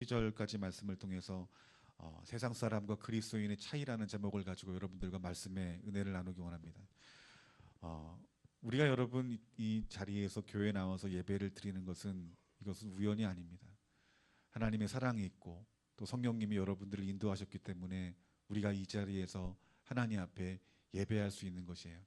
2절까지 말씀을 통해서 세상 사람과 그리스도인의 차이라는 제목을 가지고 여러분들과 말씀의 은혜를 나누기 원합니다. 우리가 여러분 이 자리에서 교회에 나와서 예배를 드리는 이것은 우연이 아닙니다. 하나님의 사랑이 있고 또 성령님이 여러분들을 인도하셨기 때문에 우리가 이 자리에서 하나님 앞에 예배할 수 있는 것이에요.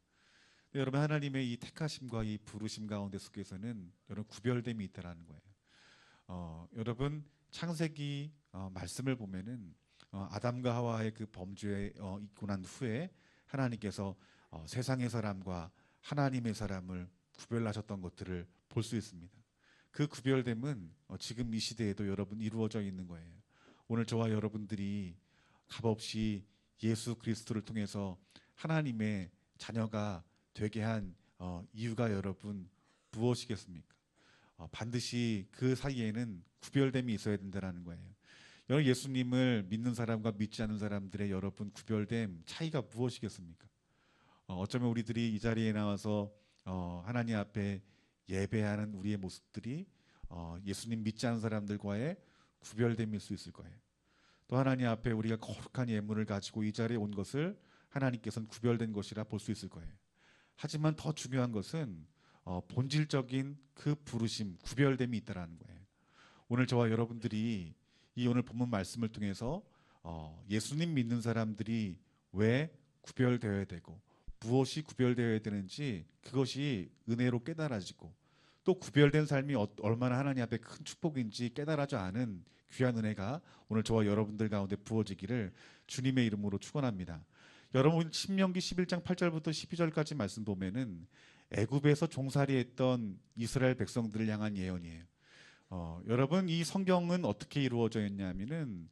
여러분, 하나님의 이 택하심과 이 부르심 가운데 속에서는 여러분 구별됨이 있다라는 거예요. 여러분, 창세기 말씀을 보면은 아담과 하와의 그 범죄에 있고 난 후에 하나님께서 세상의 사람과 하나님의 사람을 구별하셨던 것들을 볼 수 있습니다. 그 구별됨은 지금 이 시대에도 여러분 이루어져 있는 거예요. 오늘 저와 여러분들이 값없이 예수 그리스도를 통해서 하나님의 자녀가 되게 한 이유가 여러분 무엇이겠습니까? 반드시 그 사이에는 구별됨이 있어야 된다는 거예요. 여러분, 예수님을 믿는 사람과 믿지 않는 사람들의 여러분 구별됨 차이가 무엇이겠습니까? 어쩌면 우리들이 이 자리에 나와서 하나님 앞에 예배하는 우리의 모습들이 예수님 믿지 않는 사람들과의 구별됨일 수 있을 거예요. 또 하나님 앞에 우리가 거룩한 예물을 가지고 이 자리에 온 것을 하나님께서는 구별된 것이라 볼 수 있을 거예요. 하지만 더 중요한 것은 본질적인 그 부르심, 구별됨이 있다라는 거예요. 오늘 저와 여러분들이 이 오늘 본문 말씀을 통해서 예수님 믿는 사람들이 왜 구별되어야 되고 무엇이 구별되어야 되는지 그것이 은혜로 깨달아지고 또 구별된 삶이 얼마나 하나님 앞에 큰 축복인지 깨달아져 아는 귀한 은혜가 오늘 저와 여러분들 가운데 부어지기를 주님의 이름으로 축원합니다. 여러분, 신명기 11장 8절부터 12절까지 말씀 보면은 애굽에서 종살이했던 이스라엘 백성들을 향한 예언이에요. 여러분, 이 성경은 어떻게 이루어져 있냐면은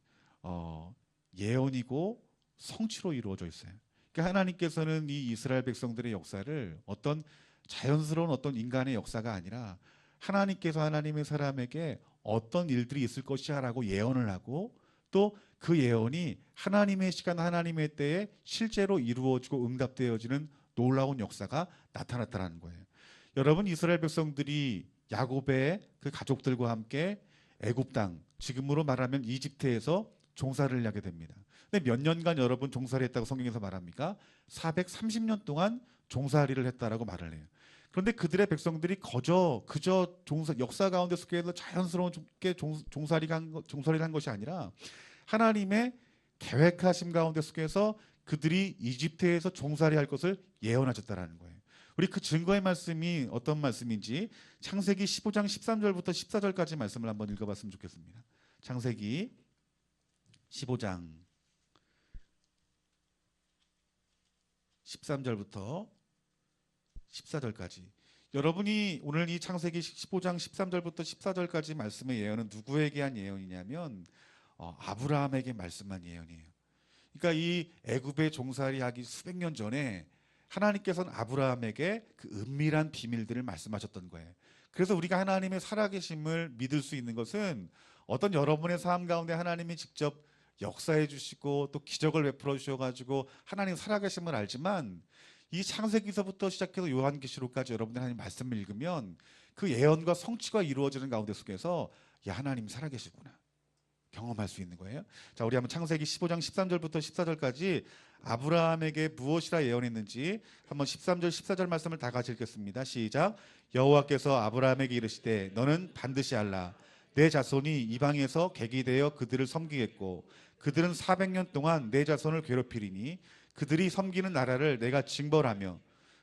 예언이고 성취로 이루어져 있어요. 그러니까 하나님께서는 이 이스라엘 백성들의 역사를 어떤 자연스러운 어떤 인간의 역사가 아니라 하나님께서 하나님의 사람에게 어떤 일들이 있을 것이야라고 예언을 하고 또 그 예언이 하나님의 시간 하나님의 때에 실제로 이루어지고 응답되어지는 놀라운 역사가 나타났다는 거예요. 여러분, 이스라엘 백성들이 야곱의 그 가족들과 함께 애굽 땅, 지금으로 말하면 이집트에서 종살이를 하게 됩니다. 근데 몇 년간 여러분 종살이했다고 성경에서 말합니까? 430년 동안 종살이를 했다라고 말을 해요. 그런데 그들의 백성들이 그저 역사 가운데 속에서 자연스럽게 종살이를 한 것이 아니라 하나님의 계획하심 가운데 속에서 그들이 이집트에서 종살이할 것을 예언하셨다라는 거예요. 우리 그 증거의 말씀이 어떤 말씀인지 창세기 15장 13절부터 14절까지 말씀을 한번 읽어봤으면 좋겠습니다. 창세기 15장 13절부터 14절까지. 여러분이 오늘 이 창세기 15장 13절부터 14절까지 말씀의 예언은 누구에게 한 예언이냐면 아브라함에게 말씀한 예언이에요. 그러니까 이 애굽의 종살이하기 수백 년 전에 하나님께서는 아브라함에게 그 은밀한 비밀들을 말씀하셨던 거예요. 그래서 우리가 하나님의 살아계심을 믿을 수 있는 것은 어떤 여러분의 삶 가운데 하나님이 직접 역사해 주시고 또 기적을 베풀어 주셔가지고 하나님 살아계심을 알지만 이 창세기서부터 시작해서 요한계시록까지 여러분들 하나님 말씀을 읽으면 그 예언과 성취가 이루어지는 가운데 속에서 야, 하나님이 살아계시구나 경험할 수 있는 거예요. 자, 우리 한번 창세기 15장 13절부터 14절까지 아브라함에게 무엇이라 예언했는지 한번 13절 14절 말씀을 다 같이 읽겠습니다. 시작. 여호와께서 아브라함에게 이르시되 너는 반드시 알라. 내 자손이 이방에서 객이 되어 그들을 섬기겠고 그들은 400년 동안 내 자손을 괴롭히리니 그들이 섬기는 나라를 내가 징벌하며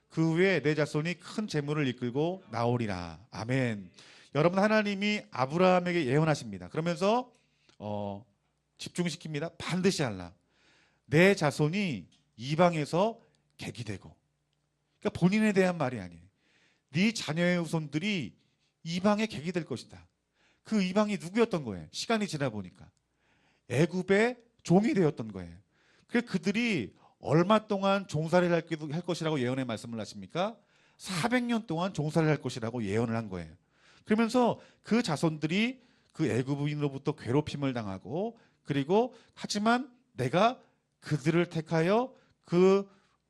그 후에 내 자손이 큰 재물을 이끌고 나오리라. 아멘. 여러분, 하나님이 아브라함에게 예언하십니다. 그러면서 집중시킵니다. 반드시 알라. 내 자손이 이방에서 객이 되고. 그러니까 본인에 대한 말이 아니에요. 네 자녀의 후손들이 이방의 객이 될 것이다. 그 이방이 누구였던 거예요? 시간이 지나 보니까 애굽의 종이 되었던 거예요. 그래서 그들이 얼마 동안 종살이를 할 것이라고 예언의 말씀을 하십니까? 400년 동안 종살이를 할 것이라고 예언을 한 거예요. 그러면서 그 자손들이 그 애굽인으로부터 괴롭힘을 당하고 그리고 하지만 내가 그들을 택하여 그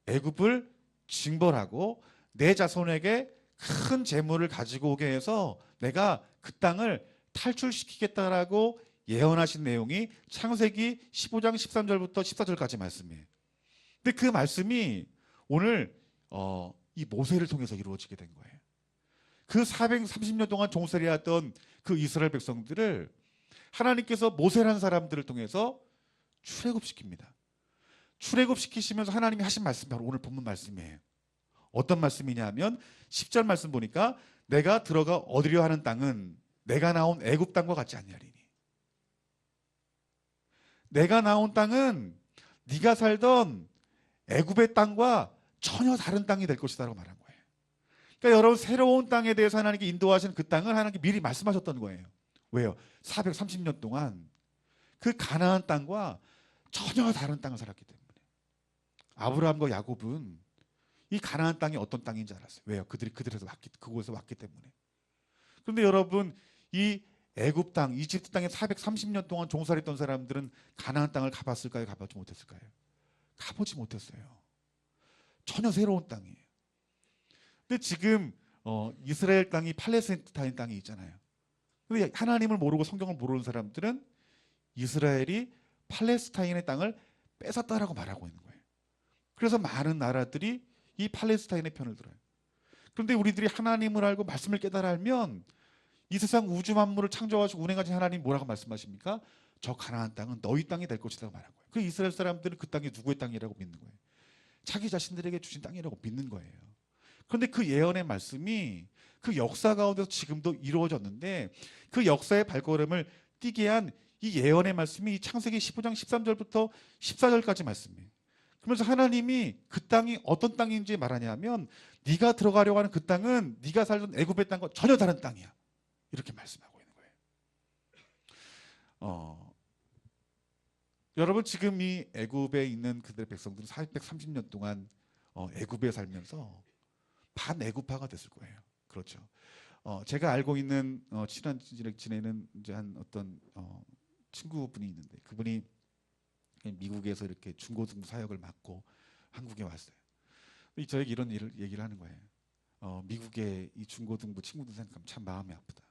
애굽을 징벌하고 내 자손에게 큰 재물을 가지고 오게 해서 내가 그 땅을 탈출시키겠다라고 예언하신 내용이 창세기 15장 13절부터 14절까지 말씀이에요. 근데 그 말씀이 오늘 이 모세를 통해서 이루어지게 된 거예요. 그 430년 동안 종살이했던 그 이스라엘 백성들을 하나님께서 모세라는 사람들을 통해서 출애굽시킵니다. 출애굽시키시면서 하나님이 하신 말씀이 바로 오늘 본문 말씀이에요. 어떤 말씀이냐면 10절 말씀 보니까 내가 들어가 얻으려 하는 땅은 내가 나온 애굽 땅과 같지 않냐리니. 내가 나온 땅은 네가 살던 애굽의 땅과 전혀 다른 땅이 될 것이다라고 말한 거예요. 그러니까 여러분 새로운 땅에 대해서 하나님께 인도하시는 그 땅을 하나님께 미리 말씀하셨던 거예요. 왜요? 430년 동안 그 가나안 땅과 전혀 다른 땅을 살았기 때문에. 아브라함과 야곱은 이 가나안 땅이 어떤 땅인지 알았어요. 왜요? 그곳에서 왔기 때문에. 그런데 여러분 이 애굽 땅, 이집트 땅에 430년 동안 종살이했던 사람들은 가나안 땅을 가봤을까요? 가보지 못했을까요? 가보지 못했어요. 전혀 새로운 땅이에요. 근데 지금 이스라엘 땅이 팔레스타인 땅이 있잖아요. 근데 하나님을 모르고 성경을 모르는 사람들은 이스라엘이 팔레스타인의 땅을 뺏었다라고 말하고 있는 거예요. 그래서 많은 나라들이 이 팔레스타인의 편을 들어요. 그런데 우리들이 하나님을 알고 말씀을 깨달아 알면 이 세상 우주 만물을 창조하시고 운행하신 하나님 뭐라고 말씀하십니까? 저 가나안 땅은 너희 땅이 될 것이라고 말한 거예요. 그 이스라엘 사람들은 그 땅이 누구의 땅이라고 믿는 거예요. 자기 자신들에게 주신 땅이라고 믿는 거예요. 그런데 그 예언의 말씀이 그 역사 가운데서 지금도 이루어졌는데 그 역사의 발걸음을 뛰게 한 이 예언의 말씀이 창세기 15장 13절부터 14절까지 말씀이에요. 그러면서 하나님이 그 땅이 어떤 땅인지 말하냐면 네가 들어가려고 하는 그 땅은 네가 살던 애굽의 땅과 전혀 다른 땅이야. 이렇게 말씀하고 있는 거예요. 여러분 지금 이 애굽에 있는 그들의 백성들은 430년 동안 애굽에 살면서 반애굽파가 됐을 거예요. 그렇죠. 제가 알고 있는 친한 지내는 이제 한 어떤 친구분이 있는데 그분이 미국에서 이렇게 중고등부 사역을 맡고 한국에 왔어요. 저에게 이런 얘기를 하는 거예요. 미국의 이 중고등부 친구들 생각하면 참 마음이 아프다.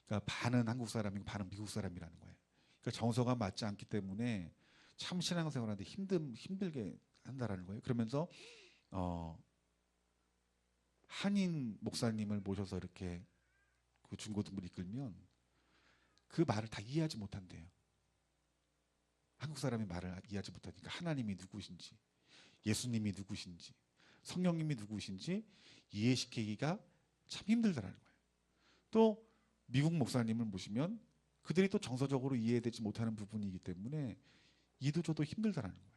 그러니까 반은 한국 사람이고 반은 미국 사람이라는 거예요. 그러니까 정서가 맞지 않기 때문에 참 신앙생활하는데 힘들게 한다라는 거예요. 그러면서 한인 목사님을 모셔서 이렇게 그 중고등부를 이끌면 그 말을 다 이해하지 못한대요. 한국 사람이 말을 이해하지 못하니까 하나님이 누구신지, 예수님이 누구신지, 성령님이 누구신지 이해시키기가 참 힘들다라는 거예요. 또 미국 목사님을 모시면 그들이 또 정서적으로 이해되지 못하는 부분이기 때문에 이도저도 힘들다라는 거예요.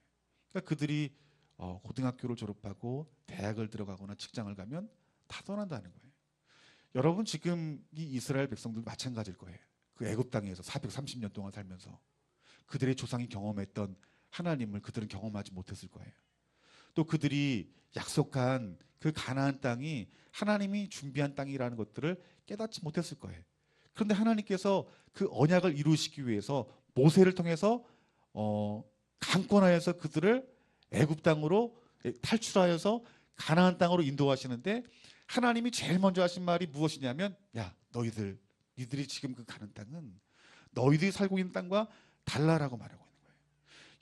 그러니까 그들이 고등학교를 졸업하고 대학을 들어가거나 직장을 가면 다 떠난다는 거예요. 여러분 지금 이 이스라엘 백성들 마찬가지일 거예요. 그 애굽 땅에서 430년 동안 살면서 그들의 조상이 경험했던 하나님을 그들은 경험하지 못했을 거예요. 또 그들이 약속한 그 가나안 땅이 하나님이 준비한 땅이라는 것들을 깨닫지 못했을 거예요. 그런데 하나님께서 그 언약을 이루시기 위해서 모세를 통해서 강권하여서 그들을 애굽 땅으로 탈출하여서 가나안 땅으로 인도하시는데 하나님이 제일 먼저 하신 말이 무엇이냐면 야 니들이 지금 그 가는 땅은 너희들이 살고 있는 땅과 달라라고 말하고 있는 거예요.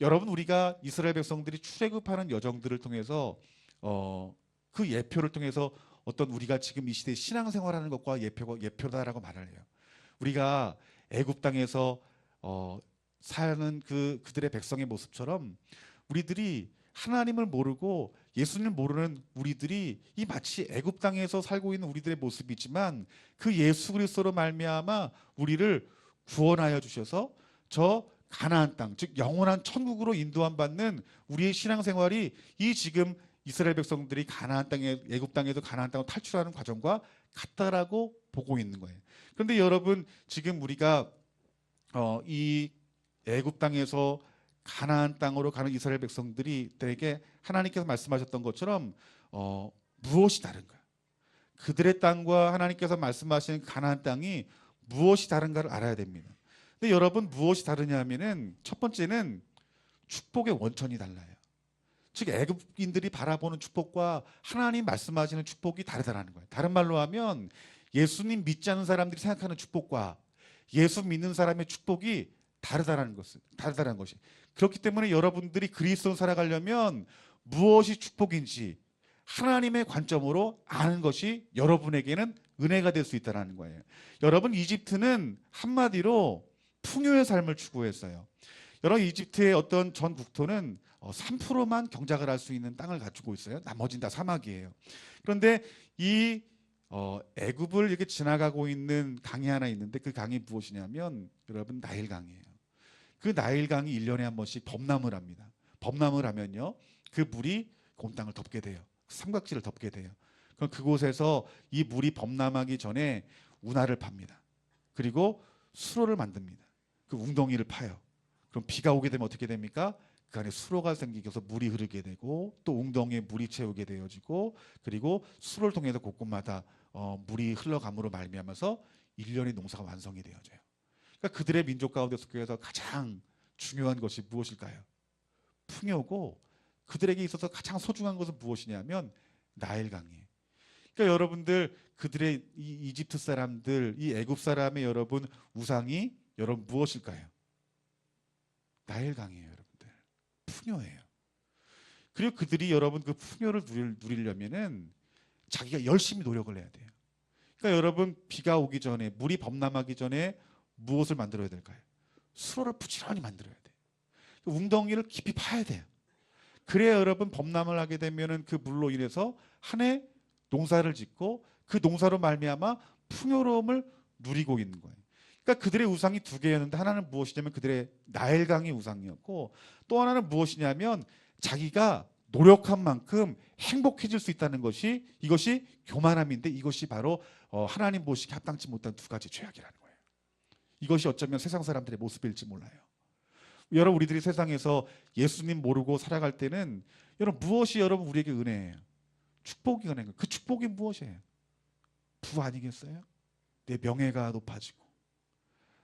여러분 우리가 이스라엘 백성들이 출애굽하는 여정들을 통해서 그 예표를 통해서 어떤 우리가 지금 이 시대에 신앙생활하는 것과 예표다라고 말을 해요. 우리가 애굽 땅에서 사는 그들의 백성의 모습처럼 우리들이 하나님을 모르고 예수님을 모르는 우리들이 이 마치 애굽 땅에서 살고 있는 우리들의 모습이지만 그 예수 그리스도로 말미암아 우리를 구원하여 주셔서 저 가나안 땅, 즉 영원한 천국으로 인도함 받는 우리의 신앙생활이 이 지금 이스라엘 백성들이 가나안 땅에 애굽 땅에서 가나안 땅으로 탈출하는 과정과 같다라고 보고 있는 거예요. 그런데 여러분 지금 우리가 이 애굽 땅에서 가나안 땅으로 가는 이스라엘 백성들에게 하나님께서 말씀하셨던 것처럼 무엇이 다른가? 그들의 땅과 하나님께서 말씀하신 가나안 땅이 무엇이 다른가를 알아야 됩니다. 근데 여러분 무엇이 다르냐면은 첫 번째는 축복의 원천이 달라요. 즉 애굽인들이 바라보는 축복과 하나님 말씀하시는 축복이 다르다는 거예요. 다른 말로 하면 예수님 믿지 않는 사람들이 생각하는 축복과 예수 믿는 사람의 축복이 다르다라는 것이. 그렇기 때문에 여러분들이 그리스도로 살아가려면 무엇이 축복인지 하나님의 관점으로 아는 것이 여러분에게는 은혜가 될 수 있다는 거예요. 여러분, 이집트는 한마디로 풍요의 삶을 추구했어요. 여러분, 이집트의 어떤 전 국토는 3%만 경작을 할 수 있는 땅을 갖추고 있어요. 나머지는 다 사막이에요. 그런데 이 애굽을 이렇게 지나가고 있는 강이 하나 있는데 그 강이 무엇이냐면 여러분, 나일강이에요. 그 나일강이 1년에 한 번씩 범람을 합니다. 범람을 하면요, 그 물이 온 땅을 덮게 돼요. 삼각지를 덮게 돼요. 그럼 그곳에서 이 물이 범람하기 전에 운하를 팝니다. 그리고 수로를 만듭니다. 그 웅덩이를 파요. 그럼 비가 오게 되면 어떻게 됩니까? 그 안에 수로가 생기면서 물이 흐르게 되고 또 웅덩이에 물이 채우게 되어지고 그리고 수로를 통해서 곳곳마다 물이 흘러감으로 말미암아서 1년의 농사가 완성이 되어져요. 그러니까 그들의 민족 가운데 속해서 가장 중요한 것이 무엇일까요? 풍요고 그들에게 있어서 가장 소중한 것은 무엇이냐면 나일강이에요. 그러니까 여러분들, 그들의 이 이집트 사람들, 이 애굽 사람의 여러분 우상이 여러분 무엇일까요? 나일강이에요, 여러분들. 풍요예요. 그리고 그들이 여러분 그 풍요를 누리려면은 자기가 열심히 노력을 해야 돼요. 그러니까 여러분, 비가 오기 전에, 물이 범람하기 전에 무엇을 만들어야 될까요? 수로를 부지런히 만들어야 돼요. 웅덩이를 깊이 파야 돼요. 그래야 여러분, 범람을 하게 되면은 그 물로 인해서 한 해 농사를 짓고 그 농사로 말미암아 풍요로움을 누리고 있는 거예요. 그러니까 그들의 우상이 두 개였는데 하나는 무엇이냐면 그들의 나일강이 우상이었고 또 하나는 무엇이냐면 자기가 노력한 만큼 행복해질 수 있다는 것이, 이것이 교만함인데 이것이 바로 하나님 보시기에 합당치 못한 두 가지 죄악이라는 거예요. 이것이 어쩌면 세상 사람들의 모습일지 몰라요. 여러분, 우리들이 세상에서 예수님 모르고 살아갈 때는 여러분 무엇이 여러분 우리에게 은혜예요? 축복이 은혜인 거예요. 그 축복이 무엇이에요? 부 아니겠어요? 내 명예가 높아지고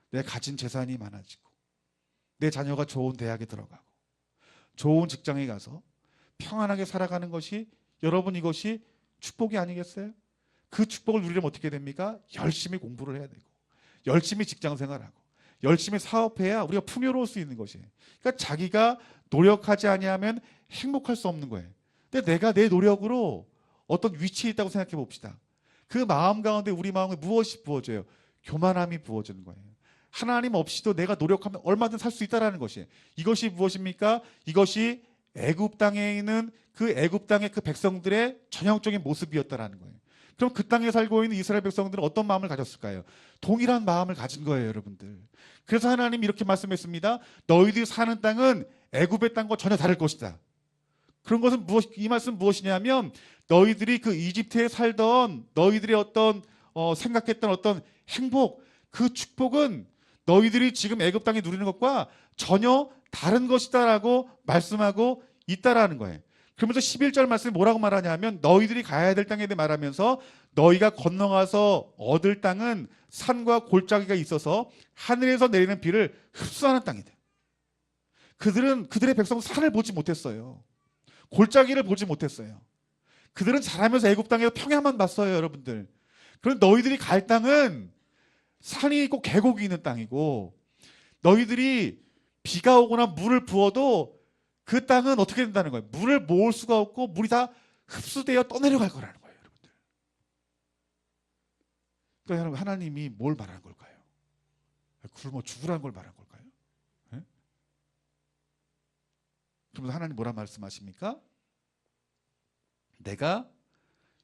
내 가진 재산이 많아지고 내 자녀가 좋은 대학에 들어가고 좋은 직장에 가서 평안하게 살아가는 것이 여러분, 이것이 축복이 아니겠어요? 그 축복을 누리려면 어떻게 됩니까? 열심히 공부를 해야 되고 열심히 직장 생활하고 열심히 사업해야 우리가 풍요로울 수 있는 것이에요. 그러니까 자기가 노력하지 아니하면 행복할 수 없는 거예요. 근데 내가 내 노력으로 어떤 위치에 있다고 생각해 봅시다. 그 마음 가운데, 우리 마음에 무엇이 부어져요? 교만함이 부어지는 거예요. 하나님 없이도 내가 노력하면 얼마든 살 수 있다라는 것이에요. 이것이 무엇입니까? 이것이 애굽 땅에 있는 그 애굽 땅의 그 백성들의 전형적인 모습이었다라는 거예요. 그럼 그 땅에 살고 있는 이스라엘 백성들은 어떤 마음을 가졌을까요? 동일한 마음을 가진 거예요, 여러분들. 그래서 하나님이 이렇게 말씀했습니다. 너희들이 사는 땅은 애굽의 땅과 전혀 다를 것이다. 그런 것은 이 말씀 무엇이냐면 너희들이 그 이집트에 살던 너희들의 어떤 생각했던 어떤 행복, 그 축복은 너희들이 지금 애굽 땅에 누리는 것과 전혀 다른 것이다라고 말씀하고 있다라는 거예요. 그러면서 11절 말씀이 뭐라고 말하냐면 너희들이 가야 될 땅에 대해 말하면서 너희가 건너가서 얻을 땅은 산과 골짜기가 있어서 하늘에서 내리는 비를 흡수하는 땅이다. 그들의 백성은 산을 보지 못했어요. 골짜기를 보지 못했어요. 그들은 자라면서 애굽 땅에서 평야만 봤어요, 여러분들. 그런데 너희들이 갈 땅은 산이 있고 계곡이 있는 땅이고 너희들이 비가 오거나 물을 부어도 그 땅은 어떻게 된다는 거예요? 물을 모을 수가 없고 물이 다 흡수되어 떠내려갈 거라는 거예요, 여러분들. 그러니까 여러분, 하나님이 뭘 말하는 걸까요? 굶어 죽으라는 걸 말한 걸까요? 네? 그러면서 하나님 뭐라 말씀하십니까? 내가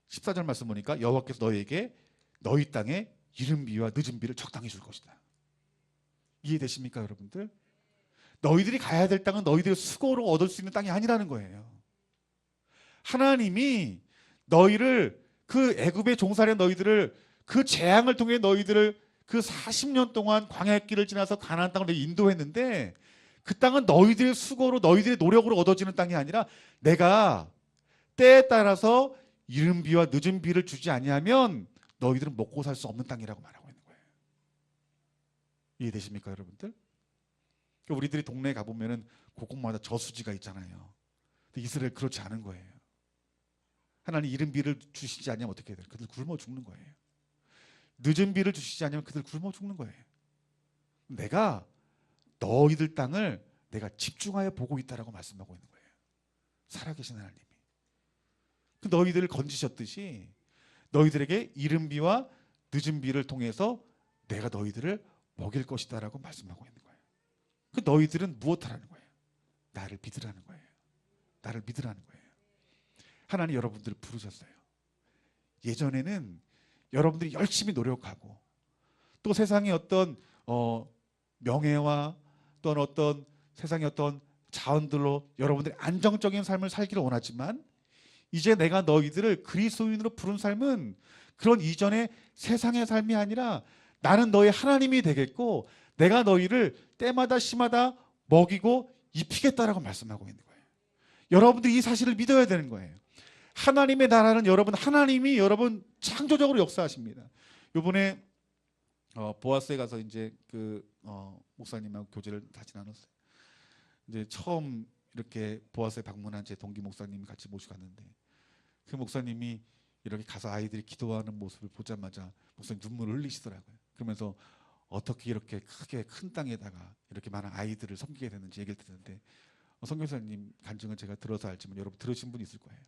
14절 말씀 보니까 여호와께서 너희에게 너희 땅에 이른 비와 늦은 비를 적당히 줄 것이다. 이해되십니까, 여러분들? 너희들이 가야 될 땅은 너희들의 수고로 얻을 수 있는 땅이 아니라는 거예요. 하나님이 너희를, 그 애굽의 종살이한 너희들을, 그 재앙을 통해 너희들을 그 40년 동안 광야의 길을 지나서 가나안 땅을 인도했는데 그 땅은 너희들의 수고로 너희들의 노력으로 얻어지는 땅이 아니라 내가 때에 따라서 이른 비와 늦은 비를 주지 아니하면 너희들은 먹고 살 수 없는 땅이라고 말하고 있는 거예요. 이해되십니까, 여러분들? 우리들이 동네에 가보면은 곳곳마다 저수지가 있잖아요. 근데 이스라엘 그렇지 않은 거예요. 하나님 이른 비를 주시지 않으면 어떻게 해야 돼요? 그들 굶어 죽는 거예요. 늦은 비를 주시지 않으면 그들 굶어 죽는 거예요. 내가 너희들 땅을 내가 집중하여 보고 있다라고 말씀하고 있는 거예요. 살아계신 하나님이. 그 너희들을 건지셨듯이 너희들에게 이른 비와 늦은 비를 통해서 내가 너희들을 먹일 것이다라고 말씀하고 있는 거예요. 그 너희들은 무엇하라는 거예요? 나를 믿으라는 거예요. 나를 믿으라는 거예요. 하나님 여러분들을 부르셨어요. 예전에는 여러분들이 열심히 노력하고 또 세상의 어떤 명예와 또는 어떤 세상의 어떤 자원들로 여러분들이 안정적인 삶을 살기를 원하지만 이제 내가 너희들을 그리스도인으로 부른 삶은 그런 이전의 세상의 삶이 아니라 나는 너희 하나님이 되겠고 내가 너희를 때마다 시마다 먹이고 입히겠다라고 말씀하고 있는 거예요. 여러분들이 이 사실을 믿어야 되는 거예요. 하나님의 나라는 하나님이 여러분 창조적으로 역사하십니다. 요번에 보아스에 가서 이제 목사님하고 교제를 다시 나눴어요. 이제 처음 이렇게 보아스에 방문한 제 동기 목사님이 같이 모시고 갔는데 그 목사님이 이렇게 가서 아이들이 기도하는 모습을 보자마자 목사님 눈물을 흘리시더라고요. 그러면서 어떻게 이렇게 크게 큰 땅에다가 이렇게 많은 아이들을 섬기게 됐는지 얘기를 듣는데 선교사님 간증은 제가 들어서 알지만 여러분 들으신 분 있을 거예요.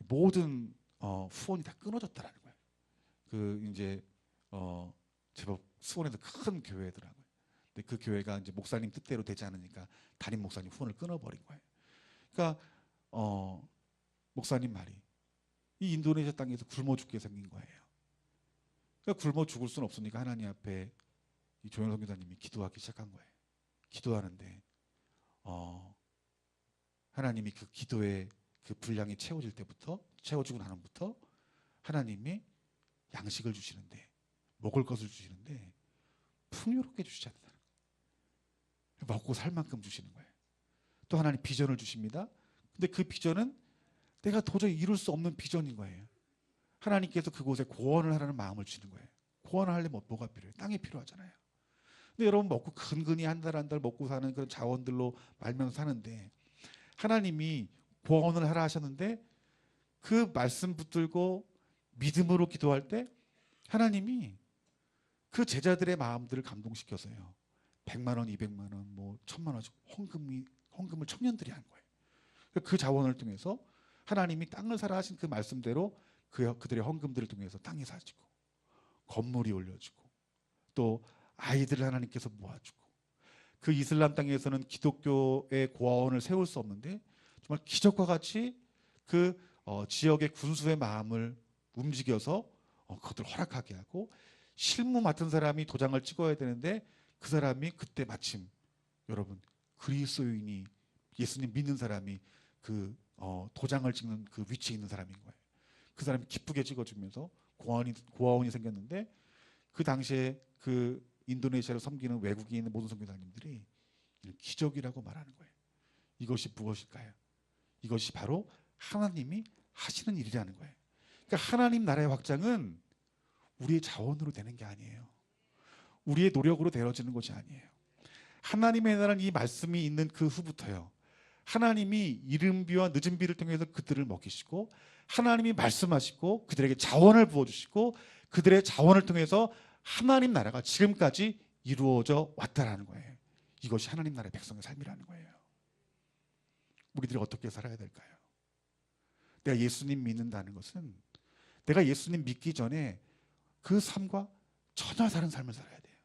모든 후원이 다 끊어졌다라는 거예요. 이제 제법 수원에서 큰 교회더라고요. 근데 그 교회가 이제 목사님 뜻대로 되지 않으니까 담임 목사님 후원을 끊어버린 거예요. 그러니까 목사님 말이 이 인도네시아 땅에서 굶어 죽게 생긴 거예요. 그러니까 굶어 죽을 수는 없으니까 하나님 앞에 이 조영선 교사님이 기도하기 시작한 거예요. 기도하는데 하나님이 그 기도의 그 분량이 채워질 때부터 채워지고 나면부터 하나님이 양식을 주시는데 먹을 것을 주시는데 풍요롭게 주시지 않는다. 먹고 살 만큼 주시는 거예요. 또 하나님 비전을 주십니다. 근데 그 비전은 내가 도저히 이룰 수 없는 비전인 거예요. 하나님께서 그곳에 구원을 하라는 마음을 주시는 거예요. 구원을 하려면 뭐가 필요해요? 땅이 필요하잖아요. 근데 여러분 먹고 근근히 한 달 한 달 먹고 사는 그런 자원들로 말면서 사는데 하나님이 구원을 하라 하셨는데 그 말씀 붙들고 믿음으로 기도할 때 하나님이 그 제자들의 마음들을 감동시켜서요. 100만 원, 200만 원, 뭐 1000만 원씩 헌금을 청년들이 한 거예요. 그 자원을 통해서 하나님이 땅을 사라 하신 그 말씀대로 그들의 헌금들을 통해서 땅이 사지고 건물이 올려지고 또 아이들을 하나님께서 모아주고 그 이슬람 땅에서는 기독교의 고아원을 세울 수 없는데 정말 기적과 같이 그 지역의 군수의 마음을 움직여서 그것들을 허락하게 하고 실무 맡은 사람이 도장을 찍어야 되는데 그 사람이 그때 마침 여러분 그리스도인이 예수님 믿는 사람이 그 도장을 찍는 그 위치에 있는 사람인 거예요. 그 사람이 기쁘게 찍어주면서 고아원이 생겼는데 그 당시에 그 인도네시아를 섬기는 외국에 있는 모든 선교사님들이 기적이라고 말하는 거예요. 이것이 무엇일까요? 이것이 바로 하나님이 하시는 일이라는 거예요. 그러니까 하나님 나라의 확장은 우리의 자원으로 되는 게 아니에요. 우리의 노력으로 되어지는 것이 아니에요. 하나님의 나라는 이 말씀이 있는 그 후부터요. 하나님이 이른 비와 늦은 비를 통해서 그들을 먹이시고 하나님이 말씀하시고 그들에게 자원을 부어주시고 그들의 자원을 통해서 하나님 나라가 지금까지 이루어져 왔다라는 거예요. 이것이 하나님 나라의 백성의 삶이라는 거예요. 우리들이 어떻게 살아야 될까요? 내가 예수님 믿는다는 것은 내가 예수님 믿기 전에 그 삶과 전혀 다른 삶을 살아야 돼요.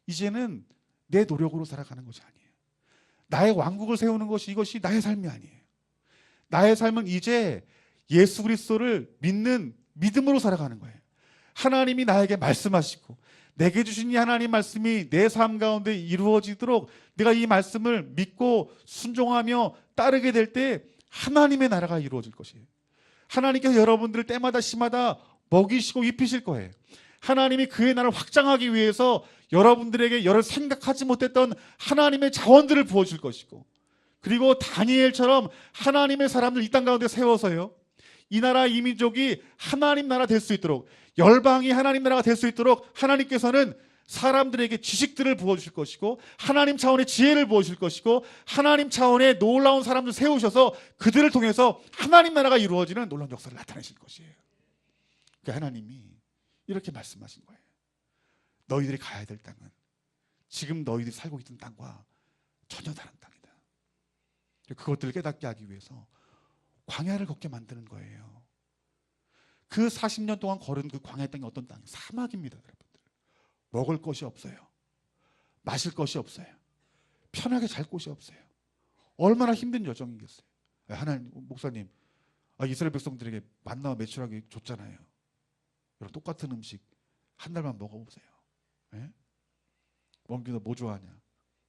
이제는 내 노력으로 살아가는 것이 아니에요. 나의 왕국을 세우는 것이 이것이 나의 삶이 아니에요. 나의 삶은 이제 예수 그리스도를 믿는 믿음으로 살아가는 거예요. 하나님이 나에게 말씀하시고 내게 주신 이 하나님 말씀이 내 삶 가운데 이루어지도록 내가 이 말씀을 믿고 순종하며 따르게 될 때 하나님의 나라가 이루어질 것이에요. 하나님께서 여러분들을 때마다 시마다 먹이시고 입히실 거예요. 하나님이 그의 나라를 확장하기 위해서 여러분들에게 여러 생각하지 못했던 하나님의 자원들을 부어줄 것이고 그리고 다니엘처럼 하나님의 사람들 이 땅 가운데 세워서요. 이 나라 이 민족이 하나님 나라 될 수 있도록 열방이 하나님 나라가 될 수 있도록 하나님께서는 사람들에게 지식들을 부어주실 것이고 하나님 차원의 지혜를 부어주실 것이고 하나님 차원의 놀라운 사람들 세우셔서 그들을 통해서 하나님 나라가 이루어지는 놀라운 역사를 나타내실 것이에요. 그러니까 하나님이 이렇게 말씀하신 거예요. 너희들이 가야 될 땅은 지금 너희들이 살고 있던 땅과 전혀 다른 땅이다. 그것들을 깨닫게 하기 위해서 광야를 걷게 만드는 거예요. 그 40년 동안 걸은 그 광야 땅이 어떤 땅이 사막입니다, 여러분들. 먹을 것이 없어요. 마실 것이 없어요. 편하게 잘 곳이 없어요. 얼마나 힘든 여정이겠어요. 하나님, 목사님, 이스라엘 백성들에게 만나와 매출하게 줬잖아요. 여러분, 똑같은 음식 한 달만 먹어보세요. 예? 원규 너 뭐 좋아하냐?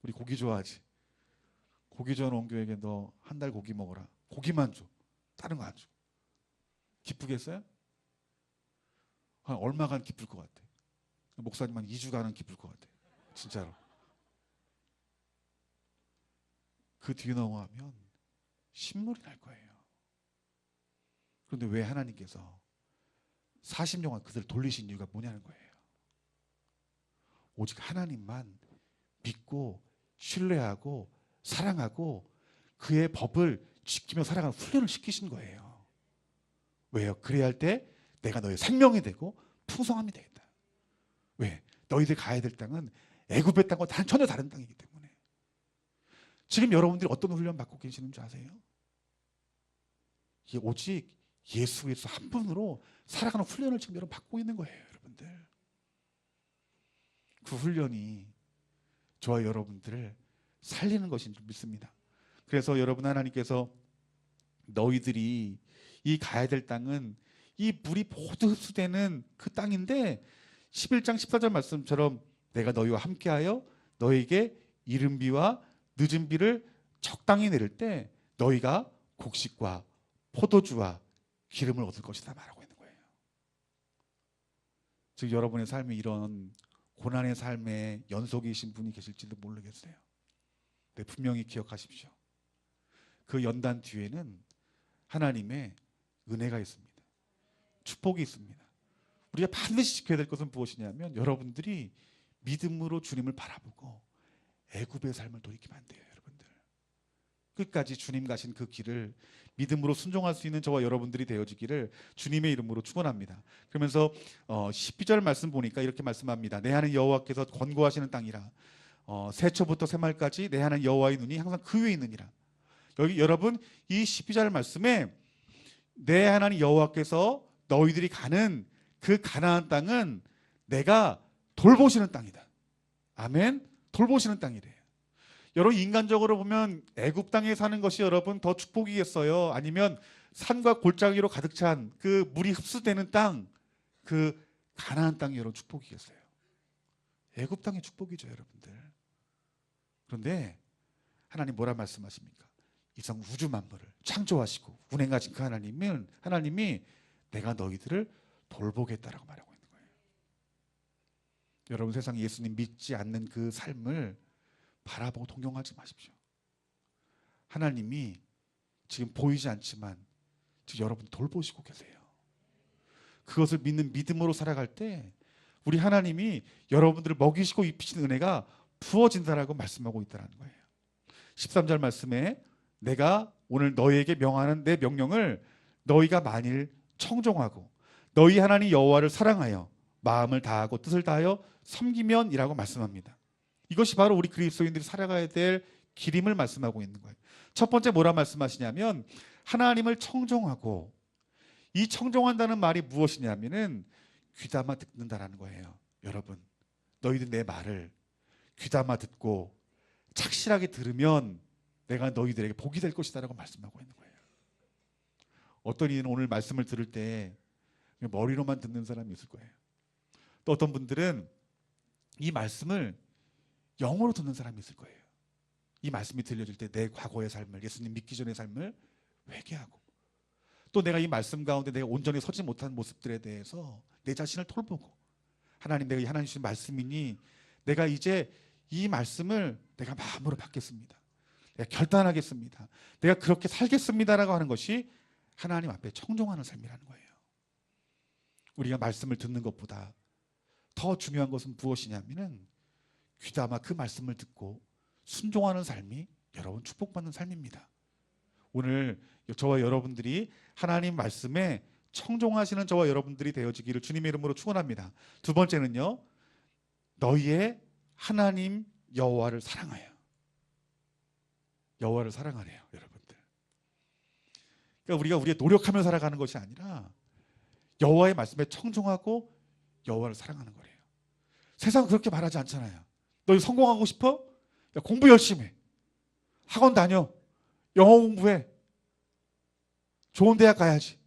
우리 고기 좋아하지. 고기 좋아하는 원규에게 너 한 달 고기 먹어라. 고기만 줘. 다른 거 안 줘. 기쁘겠어요? 한 얼마간 기쁠 것 같아. 목사님 한 2주간은 기쁠 것 같아. 진짜로. 그 뒤에 넘어가면 신물이 날 거예요. 그런데 왜 하나님께서 40년 동안 그들을 돌리신 이유가 뭐냐는 거예요. 오직 하나님만 믿고 신뢰하고 사랑하고 그의 법을 지키며 살아가는 훈련을 시키신 거예요. 왜요? 그래야 할 때 내가 너의 생명이 되고 풍성함이 되겠다. 왜? 너희들 가야 될 땅은 애굽의 땅과 전혀 다른 땅이기 때문에. 지금 여러분들이 어떤 훈련 받고 계시는 줄 아세요? 이게 오직 예수 그리스도 한 분으로 살아가는 훈련을 지금 여러분 받고 있는 거예요, 여러분들. 그 훈련이 저와 여러분들을 살리는 것인 줄 믿습니다. 그래서 여러분, 하나님께서 너희들이 이 가야 될 땅은 이 물이 모두 흡수되는 그 땅인데 11장 14절 말씀처럼 내가 너희와 함께하여 너희에게 이른 비와 늦은 비를 적당히 내릴 때 너희가 곡식과 포도주와 기름을 얻을 것이다 말하고 있는 거예요. 즉 여러분의 삶이 이런 고난의 삶의 연속이신 분이 계실지도 모르겠어요. 근데 분명히 기억하십시오. 그 연단 뒤에는 하나님의 은혜가 있습니다. 축복이 있습니다. 우리가 반드시 지켜야 될 것은 무엇이냐면 여러분들이 믿음으로 주님을 바라보고 애굽의 삶을 돌이키면 안 돼요, 여러분들. 끝까지 주님 가신 그 길을 믿음으로 순종할 수 있는 저와 여러분들이 되어지기를 주님의 이름으로 축원합니다. 그러면서 12절 말씀 보니까 이렇게 말씀합니다. 내 하나님 여호와께서 권고하시는 땅이라 새초부터 새말까지 내 하나님 여호와의 눈이 항상 그 위에 있느니라. 여기 여러분, 이 12절 말씀에 내 하나님 여호와께서 너희들이 가는 그 가나안 땅은 내가 돌보시는 땅이다. 아멘. 돌보시는 땅이래요. 여러분, 인간적으로 보면 애굽 땅에 사는 것이 여러분 더 축복이겠어요? 아니면 산과 골짜기로 가득 찬 그 물이 흡수되는 땅, 그 가나안 땅이 여러분 축복이겠어요? 애굽 땅이 축복이죠, 여러분들. 그런데 하나님 뭐라 말씀하십니까? 이성 우주 만물을 창조하시고 운행하신 그 하나님이 내가 너희들을 돌보겠다라고 말하고 있는 거예요. 여러분, 세상에 예수님 믿지 않는 그 삶을 바라보고 동경하지 마십시오. 하나님이 지금 보이지 않지만 지금 여러분 돌보시고 계세요. 그것을 믿는 믿음으로 살아갈 때 우리 하나님이 여러분들을 먹이시고 입히시는 은혜가 부어진다라고 말씀하고 있다는 거예요. 13절 말씀에 내가 오늘 너희에게 명하는 내 명령을 너희가 만일 청종하고 너희 하나님 여호와를 사랑하여 마음을 다하고 뜻을 다하여 섬기면이라고 말씀합니다. 이것이 바로 우리 그리스도인들이 살아가야 될 길임을 말씀하고 있는 거예요. 첫 번째 뭐라 말씀하시냐면 하나님을 청종하고, 이 청종한다는 말이 무엇이냐면은 귀담아 듣는다라는 거예요. 여러분, 너희들 내 말을 귀담아 듣고 착실하게 들으면 내가 너희들에게 복이 될 것이다라고 말씀하고 있는 거예요. 어떤 이는 오늘 말씀을 들을 때 머리로만 듣는 사람이 있을 거예요. 또 어떤 분들은 이 말씀을 영어로 듣는 사람이 있을 거예요. 이 말씀이 들려질 때 내 과거의 삶을, 예수님 믿기 전의 삶을 회개하고, 또 내가 이 말씀 가운데 내가 온전히 서지 못한 모습들에 대해서 내 자신을 돌보고, 하나님, 내가 이 하나님 주신 말씀이니 내가 이제 이 말씀을 내가 마음으로 받겠습니다. 내가 결단하겠습니다. 내가 그렇게 살겠습니다라고 하는 것이 하나님 앞에 청종하는 삶이라는 거예요. 우리가 말씀을 듣는 것보다 더 중요한 것은 무엇이냐면은 귀담아 그 말씀을 듣고 순종하는 삶이 여러분 축복받는 삶입니다. 오늘 저와 여러분들이 하나님 말씀에 청종하시는 저와 여러분들이 되어지기를 주님의 이름으로 축원합니다. 두 번째는요, 너희의 하나님 여호와를 사랑하여. 여호와를 사랑하래요, 여러분들. 그러니까 우리가 우리의 노력하며 살아가는 것이 아니라 여호와의 말씀에 청종하고 여호와를 사랑하는 거래요. 세상은 그렇게 말하지 않잖아요. 너 성공하고 싶어? 야, 공부 열심히 해. 학원 다녀. 영어 공부해. 좋은 대학 가야지.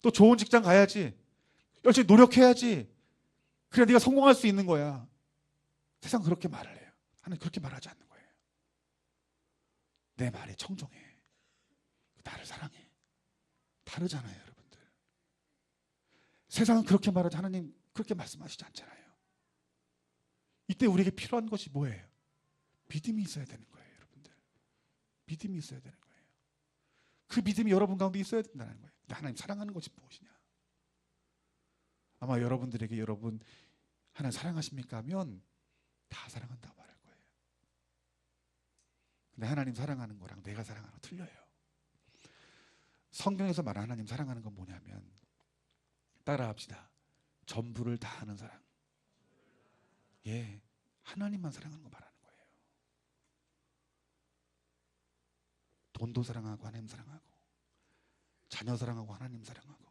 또 좋은 직장 가야지. 열심히 노력해야지. 그래 네가 성공할 수 있는 거야. 세상은 그렇게 말을 해요. 하나님 그렇게 말하지 않는 거예요. 내 말에 청종해. 나를 사랑해. 다르잖아요, 여러분들. 세상은 그렇게 말하지 하나님 그렇게 말씀하시지 않잖아요. 이때 우리에게 필요한 것이 뭐예요? 믿음이 있어야 되는 거예요, 여러분들. 믿음이 있어야 되는 거예요. 그 믿음이 여러분 가운데 있어야 된다는 거예요. 근데 하나님 사랑하는 것이 무엇이냐? 아마 여러분들에게 여러분 하나님 사랑하십니까 하면 다 사랑한다고 말할 거예요. 근데 하나님 사랑하는 거랑 내가 사랑하는 거 틀려요. 성경에서 말하는 하나님 사랑하는 건 뭐냐면, 따라합시다. 전부를 다하는 사랑. 예, 하나님만 사랑하는 거 말하는 거예요. 돈도 사랑하고 하나님 사랑하고, 자녀 사랑하고 하나님 사랑하고,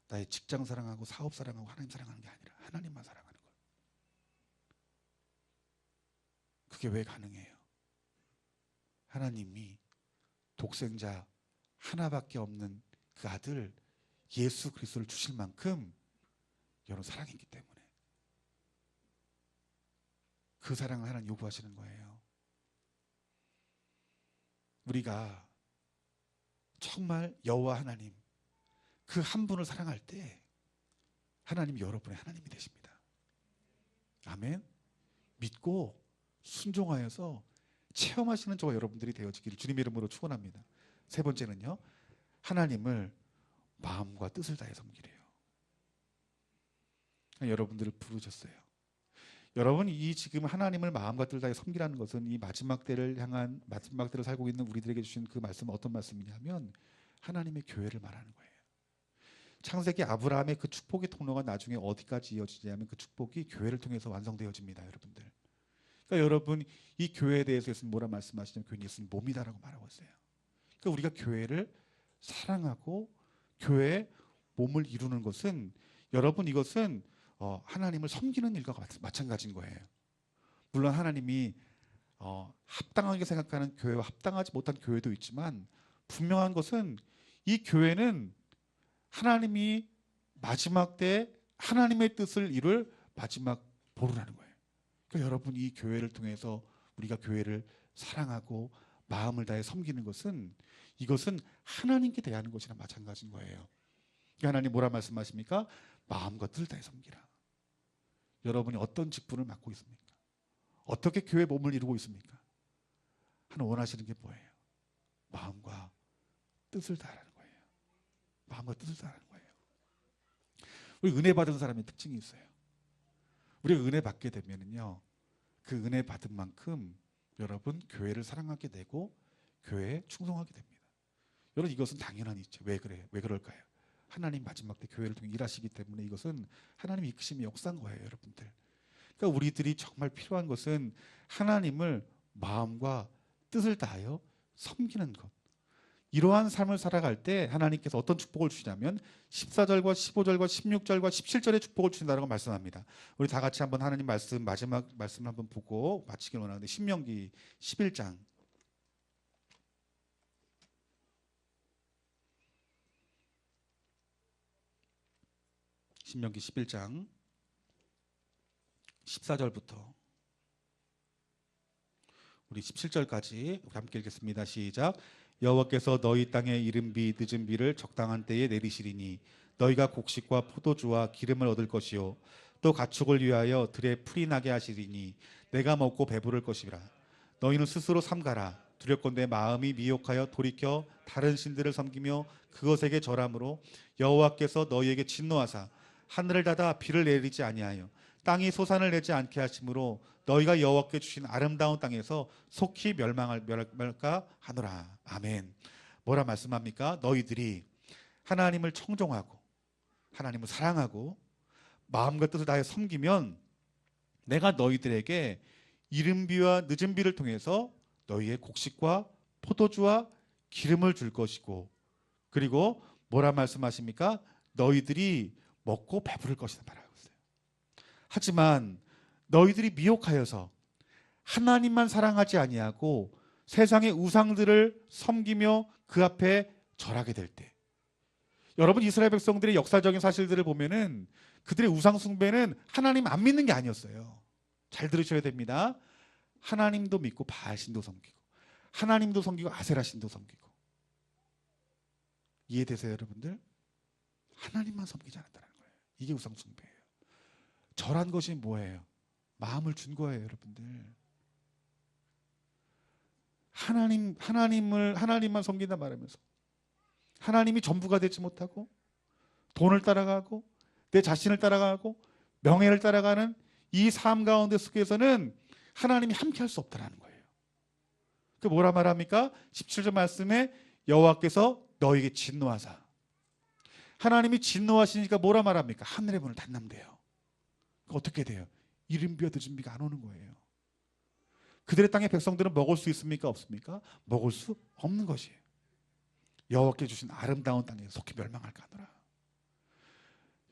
나의 직장 사랑하고 사업 사랑하고 하나님 사랑하는 게 아니라 하나님만 사랑하는 거예요. 그게 왜 가능해요? 하나님이 독생자 하나밖에 없는 그 아들 예수 그리스도를 주실 만큼 여러분 사랑했기 때문에 그 사랑을 하나님 요구하시는 거예요. 우리가 정말 여호와 하나님 그 한 분을 사랑할 때 하나님이 여러분의 하나님이 되십니다. 아멘. 믿고 순종하여서 체험하시는 저와 여러분들이 되어지기를 주님의 이름으로 축원합니다. 세 번째는요, 하나님을 마음과 뜻을 다해 섬기래요. 여러분들을 부르셨어요. 여러분, 이 지금 하나님을 마음과 뜻을 다해 섬기라는 것은 이 마지막 때를 향한, 마지막 때를 살고 있는 우리들에게 주신 그 말씀은 어떤 말씀이냐면 하나님의 교회를 말하는 거예요. 창세기 아브라함의 그 축복의 통로가 나중에 어디까지 이어지냐면 그 축복이 교회를 통해서 완성되어집니다, 여러분들. 그러니까 여러분, 이 교회에 대해서 예수님 뭐라 말씀하시냐면 교회는 예수님 몸이다라고 말하고 있어요. 그러니까 우리가 교회를 사랑하고 교회의 몸을 이루는 것은, 여러분, 이것은 하나님을 섬기는 일과 마찬가지인 거예요. 물론 하나님이 합당하게 생각하는 교회와 합당하지 못한 교회도 있지만 분명한 것은 이 교회는 하나님이 마지막 때 하나님의 뜻을 이룰 마지막 보루라는 거예요. 그러니까 여러분, 이 교회를 통해서 우리가 교회를 사랑하고 마음을 다해 섬기는 것은, 이것은 하나님께 대하는 것이랑 마찬가지인 거예요. 하나님 뭐라 말씀하십니까? 마음과 뜻을 다해 섬기라. 여러분이 어떤 직분을 맡고 있습니까? 어떻게 교회 몸을 이루고 있습니까? 하나님 원하시는 게 뭐예요? 마음과 뜻을 다하라는 거예요. 마음과 뜻을 다하는 거예요. 우리 은혜 받은 사람의 특징이 있어요. 우리가 은혜 받게 되면은요, 그 은혜 받은 만큼 여러분 교회를 사랑하게 되고 교회에 충성하게 됩니다. 여러분, 이것은 당연한 일이죠. 왜 그래요? 왜 그럴까요? 하나님 마지막 때 교회를 통해 일하시기 때문에 이것은 하나님 이끄심의 역사인 거예요, 여러분들. 그러니까 우리들이 정말 필요한 것은 하나님을 마음과 뜻을 다하여 섬기는 것. 이러한 삶을 살아갈 때 하나님께서 어떤 축복을 주시냐면 14절과 15절과 16절과 17절의 축복을 주신다고 말씀합니다. 우리 다 같이 한번 하나님 말씀, 마지막 말씀을 한번 보고 마치길 원하는데, 신명기 11장 신명기 11장 14절부터 우리 17절까지 함께 읽겠습니다. 시작. 여호와께서 너희 땅에 이른 비 늦은 비를 적당한 때에 내리시리니 너희가 곡식과 포도주와 기름을 얻을 것이요 또 가축을 위하여 들에 풀이 나게 하시리니 내가 먹고 배부를 것이라. 너희는 스스로 삼가라. 두렵건대 마음이 미혹하여 돌이켜 다른 신들을 섬기며 그것에게 절함으로 여호와께서 너희에게 진노하사 하늘을 닫아 비를 내리지 아니하여 땅이 소산을 내지 않게 하심으로 너희가 여호와께 주신 아름다운 땅에서 속히 멸망할까 하노라. 아멘. 뭐라 말씀합니까? 너희들이 하나님을 청종하고 하나님을 사랑하고 마음과 뜻을 다해 섬기면 내가 너희들에게 이른 비와 늦은 비를 통해서 너희의 곡식과 포도주와 기름을 줄 것이고, 그리고 뭐라 말씀하십니까? 너희들이 먹고 배부를 것이다 말하고 있어요. 하지만 너희들이 미혹하여서 하나님만 사랑하지 아니하고 세상의 우상들을 섬기며 그 앞에 절하게 될 때, 여러분 이스라엘 백성들의 역사적인 사실들을 보면은 그들의 우상 숭배는 하나님 안 믿는 게 아니었어요. 잘 들으셔야 됩니다. 하나님도 믿고 바알신도 섬기고, 하나님도 섬기고 아세라신도 섬기고. 이해되세요 여러분들? 하나님만 섬기지 않았다는 거예요. 이게 우상 숭배예요. 절한 것이 뭐예요? 마음을 준 거예요 여러분들. 하나님만 섬긴다 말하면서 하나님이 전부가 되지 못하고 돈을 따라가고 내 자신을 따라가고 명예를 따라가는 이 삶 가운데 속에서는 하나님이 함께 할 수 없다는 거예요. 그 뭐라 말합니까? 17절 말씀에 여호와께서 너에게 진노하사, 하나님이 진노하시니까 뭐라 말합니까? 하늘의 문을 닫는데요. 어떻게 돼요? 이른 비와 늦은 비가 안 오는 거예요. 그들의 땅의 백성들은 먹을 수 있습니까? 없습니까? 먹을 수 없는 것이에요. 여호와께 주신 아름다운 땅에 속히 멸망할까 하노라.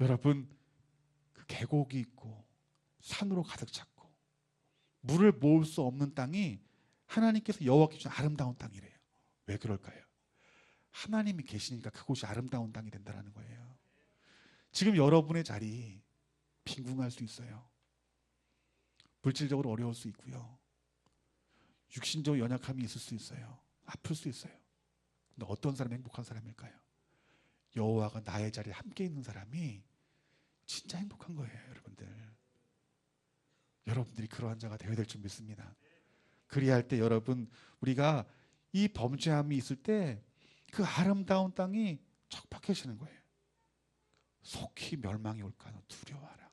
여러분, 그 계곡이 있고 산으로 가득 찼고 물을 모을 수 없는 땅이 하나님께서 여호와께 주신 아름다운 땅이래요. 왜 그럴까요? 하나님이 계시니까 그곳이 아름다운 땅이 된다는 거예요. 지금 여러분의 자리 빈궁할 수 있어요. 물질적으로 어려울 수 있고요. 육신적 연약함이 있을 수 있어요. 아플 수 있어요. 근데 어떤 사람이 행복한 사람일까요? 여호와가 나의 자리에 함께 있는 사람이 진짜 행복한 거예요 여러분들. 여러분들이 그러한 자가 되어야 될 줄 믿습니다. 그리할 때 여러분, 우리가 이 범죄함이 있을 때 그 아름다운 땅이 척박해지는 거예요. 속히 멸망이 올까 두려워하라.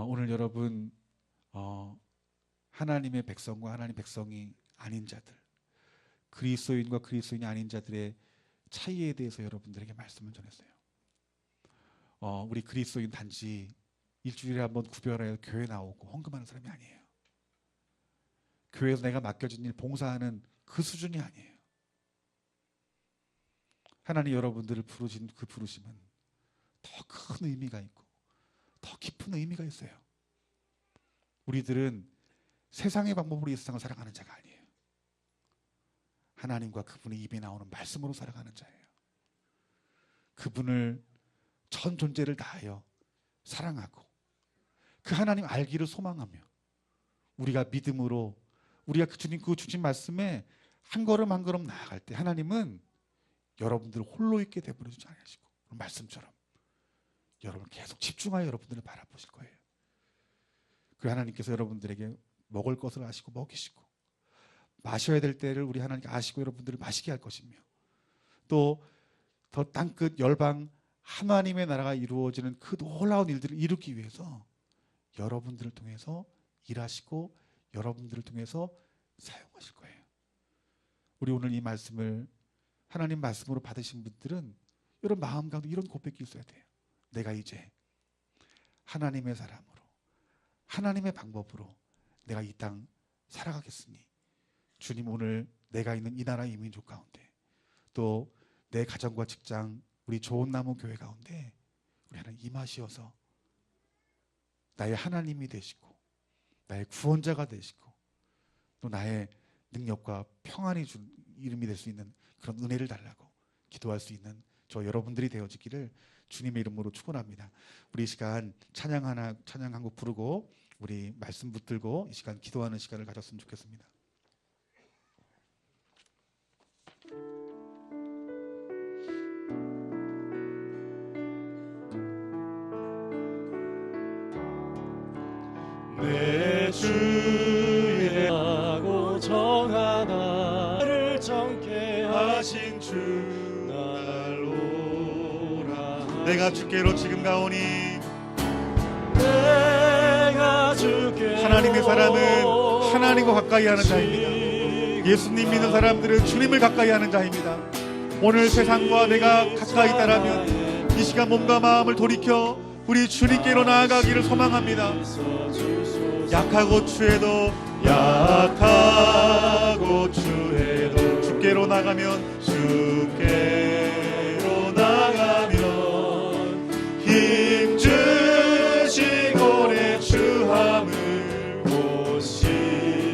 오늘 여러분, 하나님의 백성과 하나님 백성이 아닌 자들, 그리스도인과 그리스도인이 아닌 자들의 차이에 대해서 여러분들에게 말씀을 전했어요. 우리 그리스도인 단지 일주일에 한번 구별하여 교회 나오고 헌금하는 사람이 아니에요. 교회에서 내가 맡겨진 일 봉사하는 그 수준이 아니에요. 하나님 여러분들을 부르신 그 부르심은 더 큰 의미가 있고 더 깊은 의미가 있어요. 우리들은 세상의 방법으로 이 세상을 살아가는 자가 아니에요. 하나님과 그분의 입에 나오는 말씀으로 살아가는 자예요. 그분을 전 존재를 다하여 사랑하고 그 하나님 알기를 소망하며 우리가 믿음으로 우리가 그 주신 말씀에 한 걸음 한 걸음 나아갈 때 하나님은 여러분들을 홀로 있게 되버려 주지 않으시고 말씀처럼 여러분 계속 집중하여 여러분들을 바라보실 거예요. 그 하나님께서 여러분들에게 먹을 것을 아시고 먹이시고 마셔야 될 때를 우리 하나님께 아시고 여러분들을 마시게 할 것이며 또 더 땅끝 열방 하나님의 나라가 이루어지는 그 놀라운 일들을 이루기 위해서 여러분들을 통해서 일하시고 여러분들을 통해서 사용하실 거예요. 우리 오늘 이 말씀을 하나님 말씀으로 받으신 분들은 이런 마음 가운데 이런 고백이 있어야 돼요. 내가 이제 하나님의 사람으로 하나님의 방법으로 내가 이 땅 살아가겠으니 주님 오늘 내가 있는 이 나라 이 민족 가운데 또 내 가정과 직장 우리 좋은 나무 교회 가운데 우리 하나님 임하시어서 나의 하나님이 되시고 나의 구원자가 되시고 또 나의 능력과 평안이 준 이름이 될 수 있는 그런 은혜를 달라고 기도할 수 있는 저 여러분들이 되어지기를 주님의 이름으로 축원합니다. 우리 이 시간 찬양 한 곡 부르고 우리 말씀 붙들고 이 시간 기도하는 시간을 가졌으면 좋겠습니다. 내 주의 하고 정하나 나를 정케 하신 주 날로라. 내가 주께로 지금 가오니 내가 주께로 하나님의 사람은 하나님과 가까이 하는 자입니다. 예수님 믿는 사람들은 주님을 가까이 하는 자입니다. 오늘 세상과 내가 가까이 있다라면 이 시간 몸과 마음을 돌이켜 우리 주님께로 나아가기를 소망합니다. 약하고 추해도 주께로 나가면 힘주시고 내 주함을 못 씻어주시네.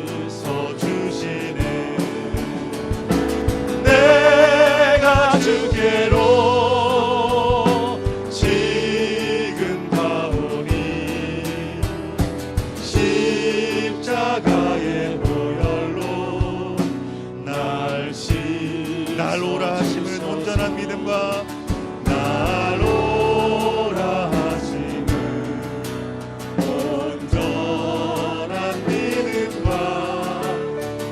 내가 주께로 지금 가오니 십자가의 보혈로 날 오라 하심을 온전한 믿음과 날 오라 하심을 온전한 믿음과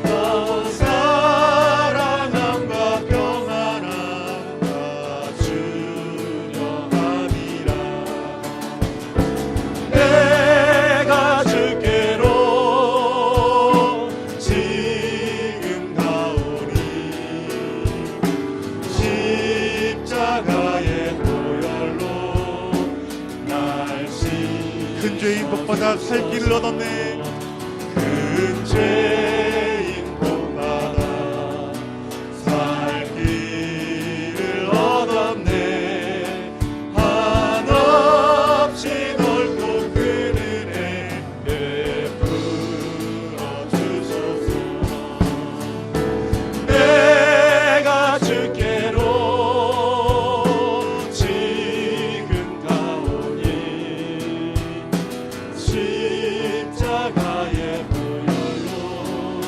또 사랑함과 평안함과 주려 함이라. 내가 주께로 지금 가오니 십자가의 보혈로 날 큰 죄인 복받아 살 길을 얻었네. 큰 죄인 복받아 살 길을 얻었네. 한없이 넓고 큰 은혜 베풀어 주소서. 내가 주께로 지금 가오니 십자가의 보혈로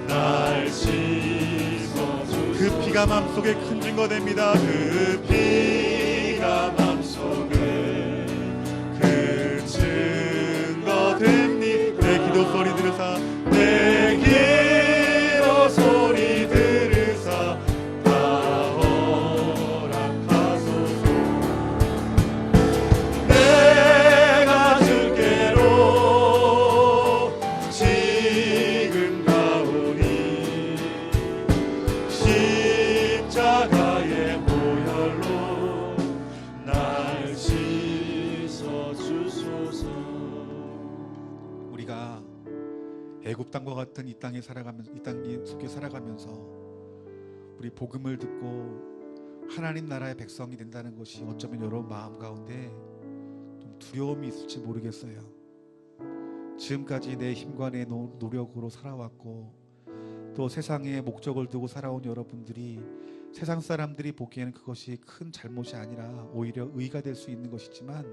날 씻어주소서. 그 피가 마음속에 큰 증거 됩니다. 그 피가 맘속에 그 증거 됩니다. 내 기도 소리 들으사 내 기도 소리 들으사 다 허락하소서. 내가 주께로 지금 가오니 십자가의 보혈로 날 씻어주소서. 우리가 애굽 땅과 같은 이 땅에 살아가면서, 이 땅 속에 살아가면서 우리 복음을 듣고 하나님 나라의 백성이 된다는 것이 어쩌면 여러분 마음 가운데 좀 두려움이 있을지 모르겠어요. 지금까지 내 힘과 내 노력으로 살아왔고 또 세상에 목적을 두고 살아온 여러분들이 세상 사람들이 보기에는 그것이 큰 잘못이 아니라 오히려 의가 될 수 있는 것이지만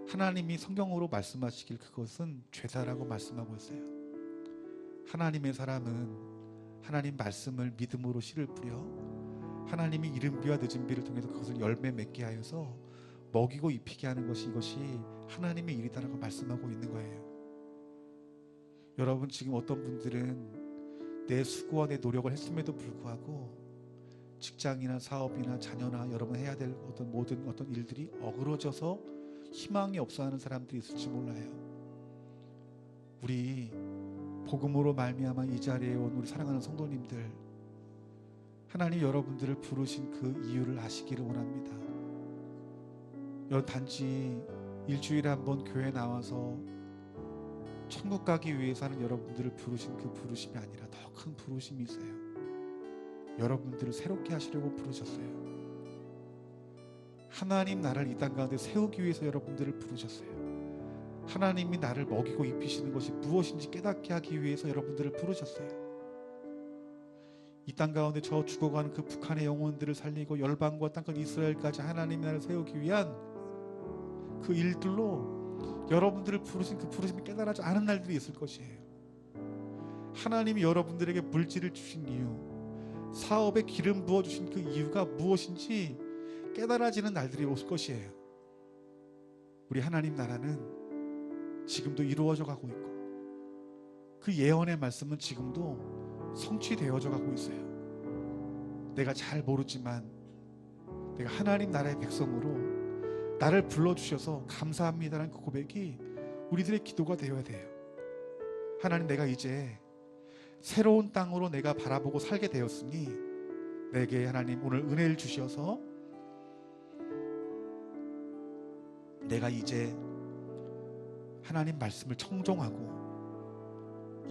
하나님이 성경으로 말씀하시길 그것은 죄다라고 말씀하고 있어요. 하나님의 사람은 하나님 말씀을 믿음으로 씨를 뿌려 하나님이 이른 비와 늦은 비를 통해서 그것을 열매 맺게 하여서 먹이고 입히게 하는 것이 이것이 하나님의 일이다라고 말씀하고 있는 거예요. 여러분 지금 어떤 분들은 내 수고와 내 노력을 했음에도 불구하고 직장이나 사업이나 자녀나 여러분 해야 될 모든 일들이 어그러져서 희망이 없어하는 사람들이 있을지 몰라요. 우리 복음으로 말미암아 이 자리에 온 우리 사랑하는 성도님들, 하나님 여러분들을 부르신 그 이유를 아시기를 원합니다. 단지 일주일에 한 번 교회 나와서 천국 가기 위해서 하는 여러분들을 부르신 그 부르심이 아니라 더 큰 부르심이 있어요. 여러분들을 새롭게 하시려고 부르셨어요. 하나님 나라를 이 땅 가운데 세우기 위해서 여러분들을 부르셨어요. 하나님이 나를 먹이고 입히시는 것이 무엇인지 깨닫게 하기 위해서 여러분들을 부르셨어요. 이 땅 가운데 저 죽어가는 그 북한의 영혼들을 살리고 열방과 땅끝 이스라엘까지 하나님이 나를 세우기 위한 그 일들로 여러분들을 부르신 그 부르심이 깨달아지 않은 날들이 있을 것이에요. 하나님이 여러분들에게 물질을 주신 이유, 사업에 기름 부어주신 그 이유가 무엇인지 깨달아지는 날들이 올 것이에요. 우리 하나님 나라는 지금도 이루어져 가고 있고 그 예언의 말씀은 지금도 성취되어져 가고 있어요. 내가 잘 모르지만 내가 하나님 나라의 백성으로 나를 불러주셔서 감사합니다라는 그 고백이 우리들의 기도가 되어야 돼요. 하나님, 내가 이제 새로운 땅으로 내가 바라보고 살게 되었으니 내게 하나님 오늘 은혜를 주셔서 내가 이제 하나님 말씀을 청종하고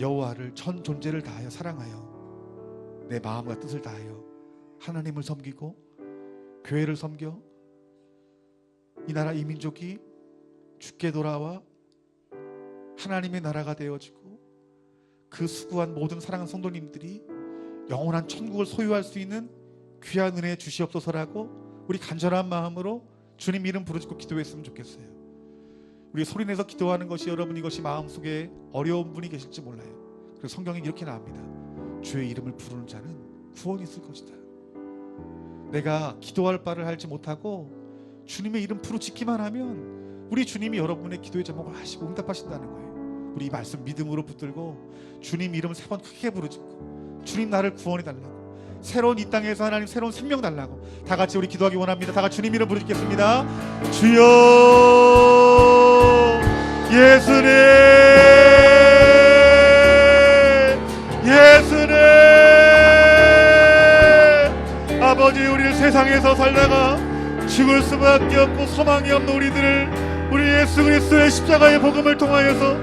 여호와를 전 존재를 다하여 사랑하여 내 마음과 뜻을 다하여 하나님을 섬기고 교회를 섬겨 이 나라 이 민족이 주께 돌아와 하나님의 나라가 되어지고 그 수고한 모든 사랑하는 성도님들이 영원한 천국을 소유할 수 있는 귀한 은혜 주시옵소서라고 우리 간절한 마음으로 주님 이름 부르짖고 기도했으면 좋겠어요. 우리 소리내서 기도하는 것이 여러분 이것이 마음속에 어려운 분이 계실지 몰라요. 그래서 성경에 이렇게 나옵니다. 주의 이름을 부르는 자는 구원이 있을 것이다. 내가 기도할 바를 알지 못하고 주님의 이름 부르짖기만 하면 우리 주님이 여러분의 기도의 제목을 아시고 응답하신다는 거예요. 우리 이 말씀 믿음으로 붙들고 주님 이름 3번 크게 부르짖고 주님 나를 구원해 달라고, 새로운 이 땅에서 하나님 새로운 생명 달라고 다 같이 우리 기도하기 원합니다. 다 같이 주님 이름 부르짖겠습니다. 주여 예수님 예수님 아버지 우리를 세상에서 살다가 죽을 수밖에 없고 소망이 없는 우리들을 우리 예수 그리스도의 십자가의 복음을 통하여서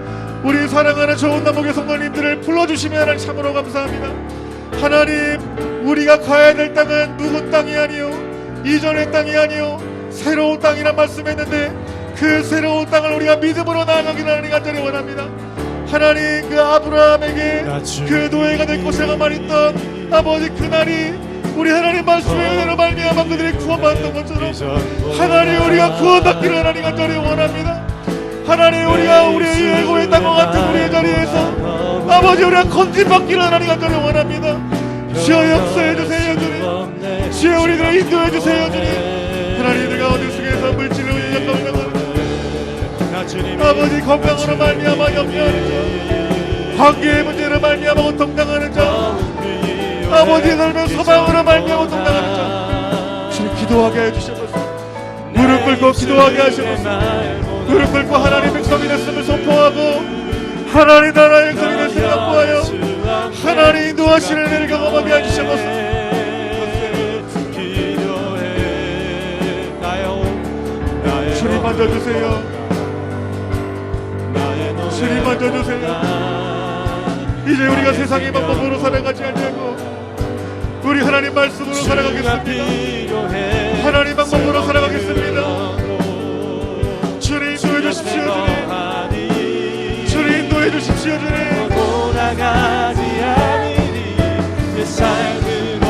우리 사랑하는 좋은 남목의 성도님들을 불러주시며 하나님 참으로 감사합니다. 하나님 우리가 가야 될 땅은 묵은 땅이 아니요 이전의 땅이 아니요 새로운 땅이란 말씀했는데 그 새로운 땅을 우리가 믿음으로 나아가기를 하나님 간절히 원합니다. 하나님 그 아브라함에게 그 노예가 될 것이라고 말했던 아버지 그날이 우리 하나님 말씀의 은혜로 말미암아 그들이 구원받는 것처럼 하나님 우리가 구원받기를 하나님 간절히 원합니다. 하나님 우리가 우리의 예고의 땅과 같은 우리의 자리에서 아버지 우리가 건진받기를 하나님 간절히 원합니다. 주여 역사해주세요 주님. 주여 우리들을 인도해주세요 주님. 하나님 우리가 어디 속에서 물질로 약함을 아버지 건강으로 말미암아 염려하는 자, 관계의 문제로 말미암아 고통당하는 자, 아버지 삶의 소망으로 말미암아 고통당하는 자, 주님 기도하게 해주셔서 무릎 꿇고 기도하게 하셔서 무릎 꿇고 하나님의 백성이 됐음을 선포하고 하나님 나라의 백성이 됐음을 선포하여 하나님 인도하시는 은혜를 경험하게 해주셔서 주님 만져주세요. 주님 만져주세요. 이제 우리가 세상의 방법으로 살아가지 않냐고 우리 하나님 말씀으로 살아가겠습니다. 하나님 방법으로 살아가겠습니다. 주님 인도해 주십시오 주님. 주님 인도해 주십시오 주님. 돌아가지 않으리 내 삶으로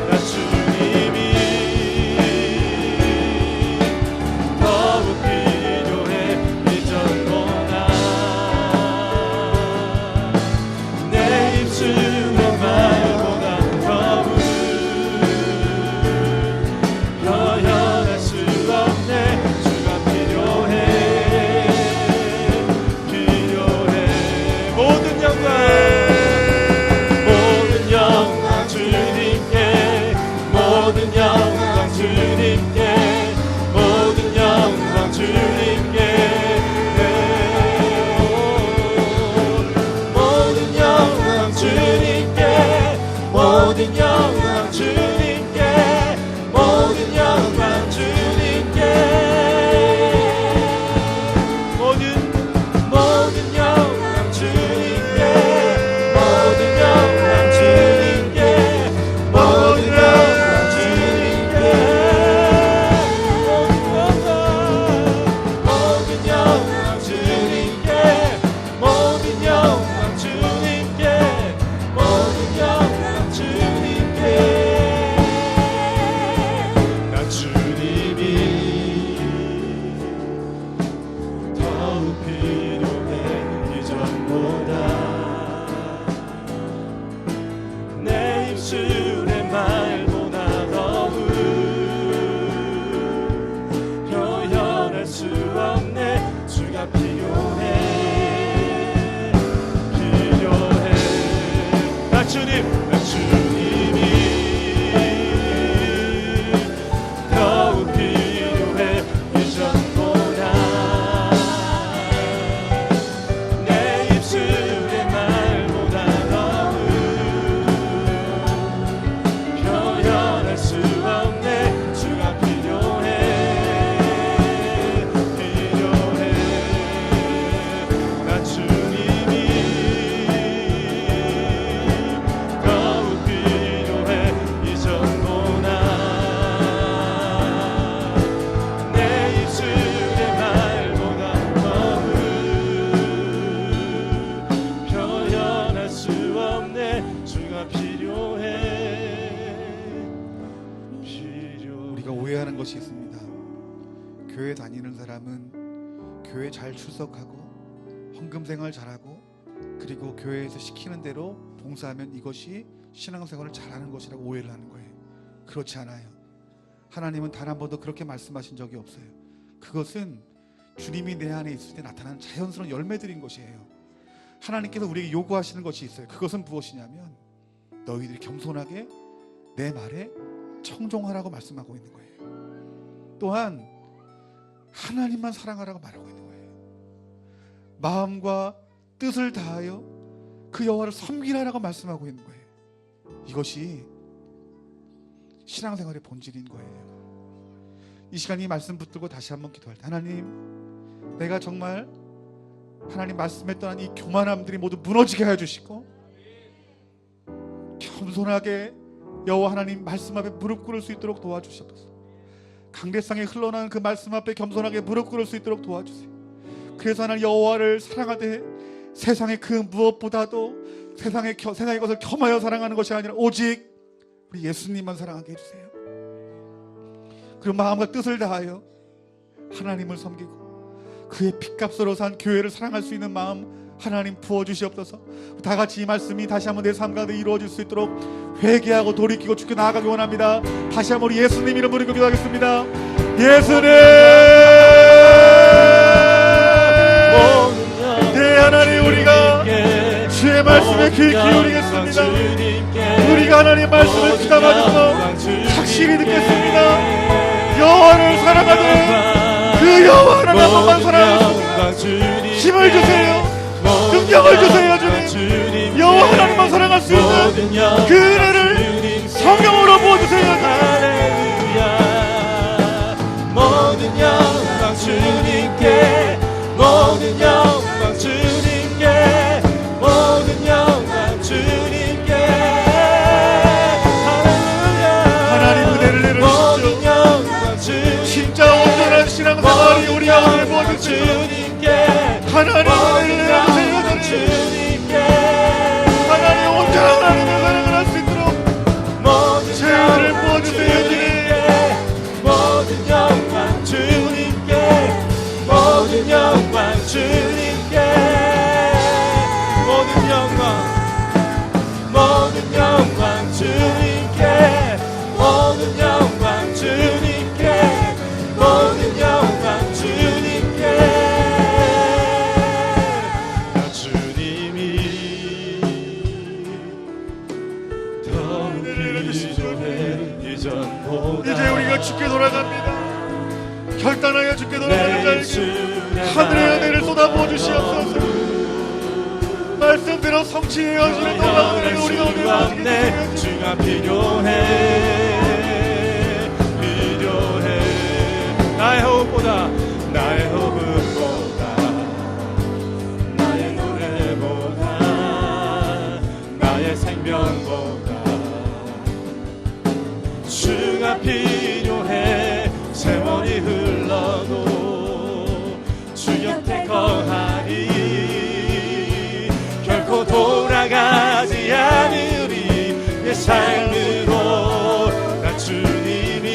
나 주님이 더욱 필요해 이전보다 내 입술의 말보다 더욱 표현할 수 없네. 주가 필요해 모든 영광 주님께 모든 영광 주님께 모든 영광 주님께 모든 영광 주님께 모든 영광 주님께 모든 영광 주님께 모든 영광 주님께 교회 다니는 사람은 교회 잘 출석하고 헌금 생활 잘하고 그리고 교회에서 시키는 대로 봉사하면 이것이 신앙생활을 잘하는 것이라고 오해를 하는 거예요. 그렇지 않아요. 하나님은 단 한 번도 그렇게 말씀하신 적이 없어요. 그것은 주님이 내 안에 있을 때 나타나는 자연스러운 열매들인 것이에요. 하나님께서 우리에게 요구하시는 것이 있어요. 그것은 무엇이냐면 너희들이 겸손하게 내 말에 청종하라고 말씀하고 있는 거예요. 또한 하나님만 사랑하라고 말하고 있는 거예요. 마음과 뜻을 다하여 그 여호와를 섬기라라고 말씀하고 있는 거예요. 이것이 신앙생활의 본질인 거예요. 이 시간 이 말씀 붙들고 다시 한번 기도할 때 하나님, 내가 정말 하나님 말씀에 떠난 이 교만함들이 모두 무너지게 하여 주시고 겸손하게 여호와 하나님 말씀 앞에 무릎 꿇을 수 있도록 도와주시옵소서. 강대상에 흘러나오는 그 말씀 앞에 겸손하게 무릎 꿇을 수 있도록 도와주세요. 그래서 하나님 여호와를 사랑하되 세상의 그 무엇보다도 세상의 것을 겸하여 사랑하는 것이 아니라 오직 우리 예수님만 사랑하게 해주세요. 그리고 마음과 뜻을 다하여 하나님을 섬기고 그의 핏값으로 산 교회를 사랑할 수 있는 마음 하나님 부어주시옵소서. 다 같이 이 말씀이 다시 한번 내 삶 가운데 이루어질 수 있도록 회개하고 돌이키고 주께 나아가기 원합니다. 다시 한번 우리 예수님 이름 부르고 기도하겠습니다. 예수님, 네 하나님, 우리가 주의 말씀에 귀 기울이겠습니다. 우리가 하나님 말씀을 귀담아줘서 확실히 듣겠습니다. 여호와를 사랑하는 그 여호와 하나님 한 번만 사랑하겠습니다. 힘을 주세요. 능력을 주세요. 주님, 여호와 하나님만 사랑할 수 있는 그 은혜를 성령으로 부어주세요. 모든 영광 주님께, 모든 영광 주님께, 모든 영광 주님께. 하나님 은혜를 내려주십시오. 진짜 온전한 신앙생활이 우리 가운데 부어주시고 하나님 은혜를 내려주세요. 하나님 온전한 하나님의 사랑을 할 수 있도록 제 은혜를 부어주세요. 모든 영광 주님께, 모든 영광 주님께, 모든 영광, 모든 영광 주님께, 모든 영광 주님께, 모든 영광 주님께. 나 주님이 더욱 필요해 이전보다. 이제 우리가 주께 돌아갑니다. 결단하여 주께 돌아가는 자에게 하늘의 은혜를 쏟아부어 주시옵소서. 말씀대로 성취되어지는 놀라운 은혜가 우리 가운데 부어지게 되시옵소서. 주가 필요해, 필요해. 나의 호흡보다, 나의 호흡보다, 나의 노래보다, 나의 생명보다 주가 필요해. 세월이 흘러도 주 곁에 거하리. 결코 돌아가지 않으리. 내 삶으로 나 주님이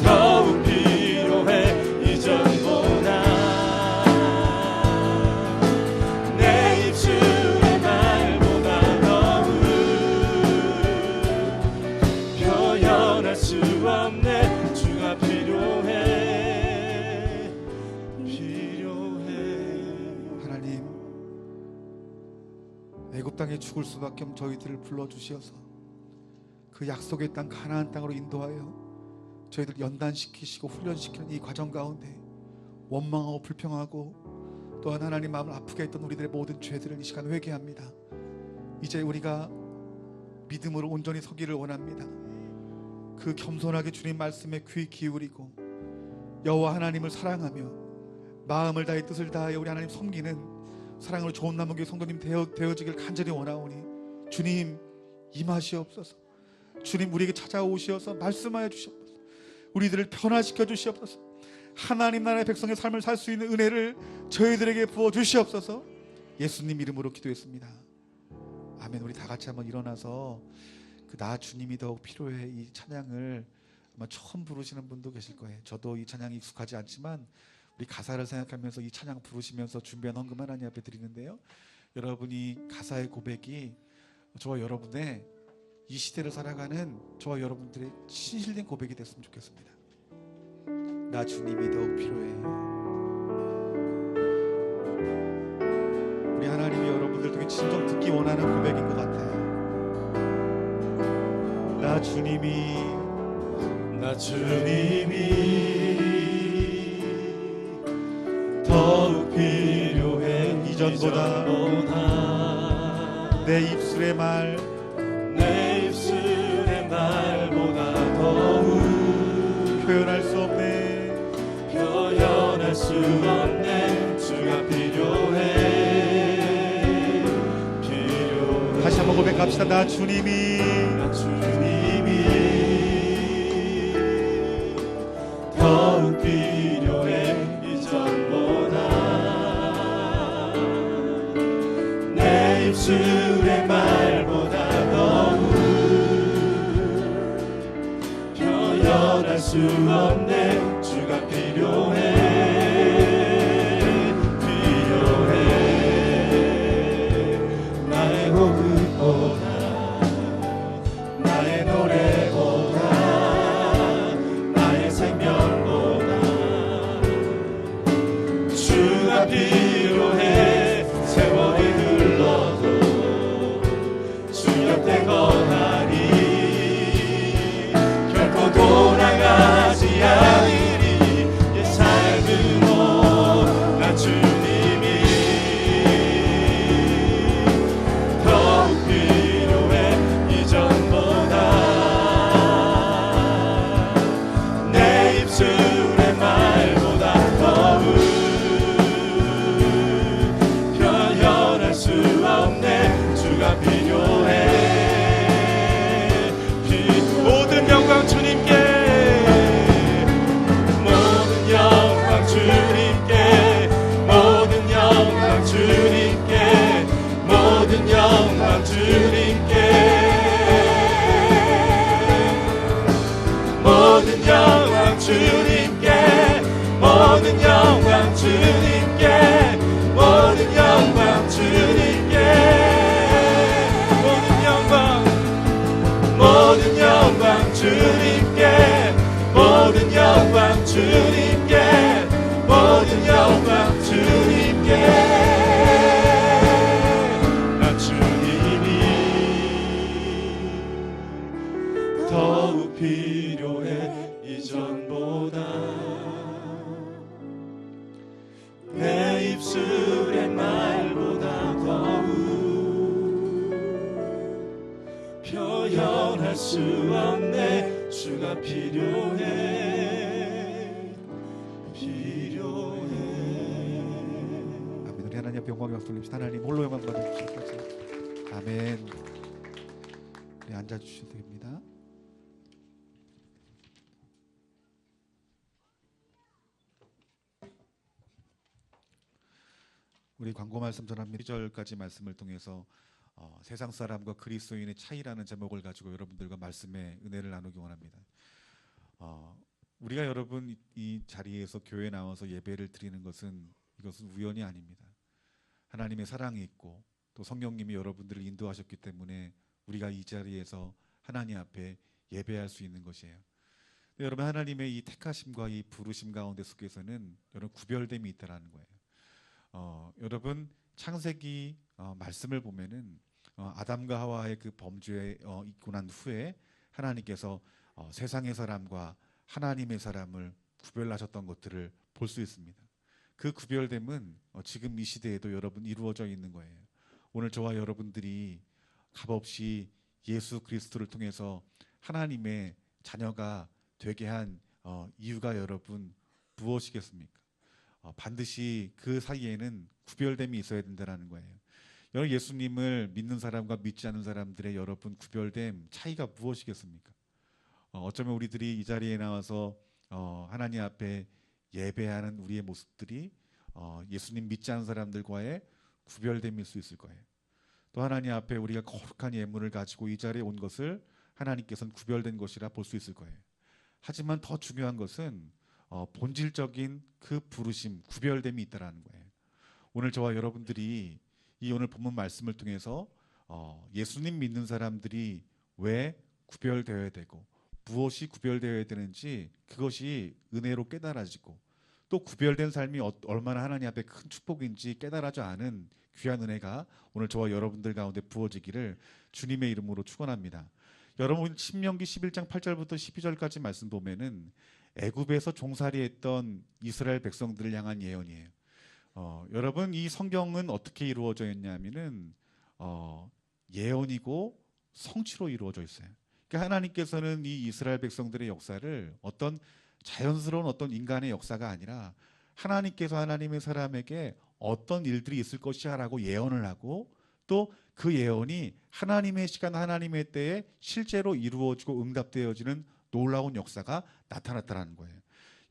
더욱 필요해 이전보다. 내 입술의 말보다 더욱 표현할 수 없네. 주가 필요해, 필요해. 하나님, 애굽 땅에 죽을 수밖에 없는 저희들을 불러주시어서 그 약속의 땅 가나안 땅으로 인도하여 저희들 연단시키시고 훈련시키는 이 과정 가운데 원망하고 불평하고 또한 하나님 마음을 아프게 했던 우리들의 모든 죄들을 이 시간 회개합니다. 이제 우리가 믿음으로 온전히 서기를 원합니다. 그 겸손하게 주님 말씀에 귀 기울이고 여호와 하나님을 사랑하며 마음을 다해 뜻을 다하여 우리 하나님 섬기는 사랑으로 좋은 나무교회 성도님 되어지길 간절히 원하오니 주님 임하시옵소서. 주님 우리에게 찾아오시어서 말씀하여 주시옵소서. 우리들을 변화시켜 주시옵소서. 하나님 나라의 백성의 삶을 살 수 있는 은혜를 저희들에게 부어 주시옵소서. 예수님 이름으로 기도했습니다. 아멘. 우리 다 같이 한번 일어나서 그 나 주님이 더욱 필요해 이 찬양을 아마 처음 부르시는 분도 계실 거예요. 저도 이 찬양이 익숙하지 않지만 우리 가사를 생각하면서 이 찬양 부르시면서 준비한 헌금 하나님 앞에 드리는데요. 여러분이 가사의 고백이 저와 여러분의 이 시대를 살아가는 저와 여러분들의 진실된 고백이 됐으면 좋겠습니다. 나 주님이 더욱 필요해. 우리 하나님이 여러분들 중에 진정 듣기 원하는 고백인 것 같아요. 나 주님이 더욱 필요해. 이전보다 내 입술의 말 내 입술의 말보다 더욱 표현할 수 없네. 표현할 수 없네. 주가 필요해. 다시 한번 고백합시다. 나 주님이 더욱 필요해. 이전보다 내 입술의 말보다 더욱 표현할 수 없네. 주가 필요해. 나의 호흡보다 나의 노래보다 나의 생명보다 주가 필요해. 세월이 흘러도 주 곁에 거하리. 결코 돌아가지 않으리. 이 삶으로 나 주님이 더욱 필요해. 이전보다 내 입술의 말보다 더욱 표현할 수 없네. 주가 필요해. 모든 영광 주님께, 모든 영광 주님께, 모든 영광 주님께, 모든 영광 주님께, 모든 영광 주님께, 모든 영광 주님께, 모든 영광 주님께, 모든 영광, 모든 영광 주님께, 모든 영광 주님께, 모든 영광 주님께. 나 주님이 더욱 필요해. 이전보다 내 입술의 말보다 더욱 표현할 수 없네. 주가 필요해. 필요해. 아멘. 우리 하나님 앞에 영광 박수 올립시다. 하나님 홀로 영광 받으십시오. 아멘. 우리 앉아주셔도 됩니다. 우리 광고 말씀 전합니다. 1절까지 말씀을 통해서 세상 사람과 그리스도인의 차이라는 제목을 가지고 여러분들과 말씀의 은혜를 나누기 원합니다. 우리가 여러분 이 자리에서 교회에 나와서 예배를 드리는 것은 이것은 우연이 아닙니다. 하나님의 사랑이 있고 또 성령님이 여러분들을 인도하셨기 때문에 우리가 이 자리에서 하나님 앞에 예배할 수 있는 것이에요. 여러분 하나님의 이 택하심과 이 부르심 가운데 속에서는 여러분 구별됨이 있다라는 거예요. 여러분 창세기 말씀을 보면은 아담과 하와의 그 범죄에 있고 난 후에 하나님께서 세상의 사람과 하나님의 사람을 구별하셨던 것들을 볼 수 있습니다. 그 구별됨은 지금 이 시대에도 여러분 이루어져 있는 거예요. 오늘 저와 여러분들이 값없이 예수 그리스도를 통해서 하나님의 자녀가 되게 한 이유가 여러분 무엇이겠습니까? 반드시 그 사이에는 구별됨이 있어야 된다는 거예요. 여러분 예수님을 믿는 사람과 믿지 않는 사람들의 여러분 구별됨 차이가 무엇이겠습니까? 어쩌면 우리들이 이 자리에 나와서 하나님 앞에 예배하는 우리의 모습들이 예수님 믿지 않는 사람들과의 구별됨일 수 있을 거예요. 또 하나님 앞에 우리가 거룩한 예물을 가지고 이 자리에 온 것을 하나님께서는 구별된 것이라 볼 수 있을 거예요. 하지만 더 중요한 것은 본질적인 그 부르심, 구별됨이 있다라는 거예요. 오늘 저와 여러분들이 이 오늘 본문 말씀을 통해서 예수님 믿는 사람들이 왜 구별되어야 되고 무엇이 구별되어야 되는지 그것이 은혜로 깨달아지고 또 구별된 삶이 얼마나 하나님 앞에 큰 축복인지 깨달아져 아는 귀한 은혜가 오늘 저와 여러분들 가운데 부어지기를 주님의 이름으로 축원합니다. 여러분 신명기 11장 8절부터 12절까지 말씀 보면은 애굽에서 종살이했던 이스라엘 백성들을 향한 예언이에요. 여러분 이 성경은 어떻게 이루어져 있냐면은 예언이고 성취로 이루어져 있어요. 그러니까 하나님께서는 이 이스라엘 백성들의 역사를 어떤 자연스러운 어떤 인간의 역사가 아니라 하나님께서 하나님의 사람에게 어떤 일들이 있을 것이야라고 예언을 하고 또 그 예언이 하나님의 시간 하나님의 때에 실제로 이루어지고 응답되어지는 놀라운 역사가 나타났다는 거예요.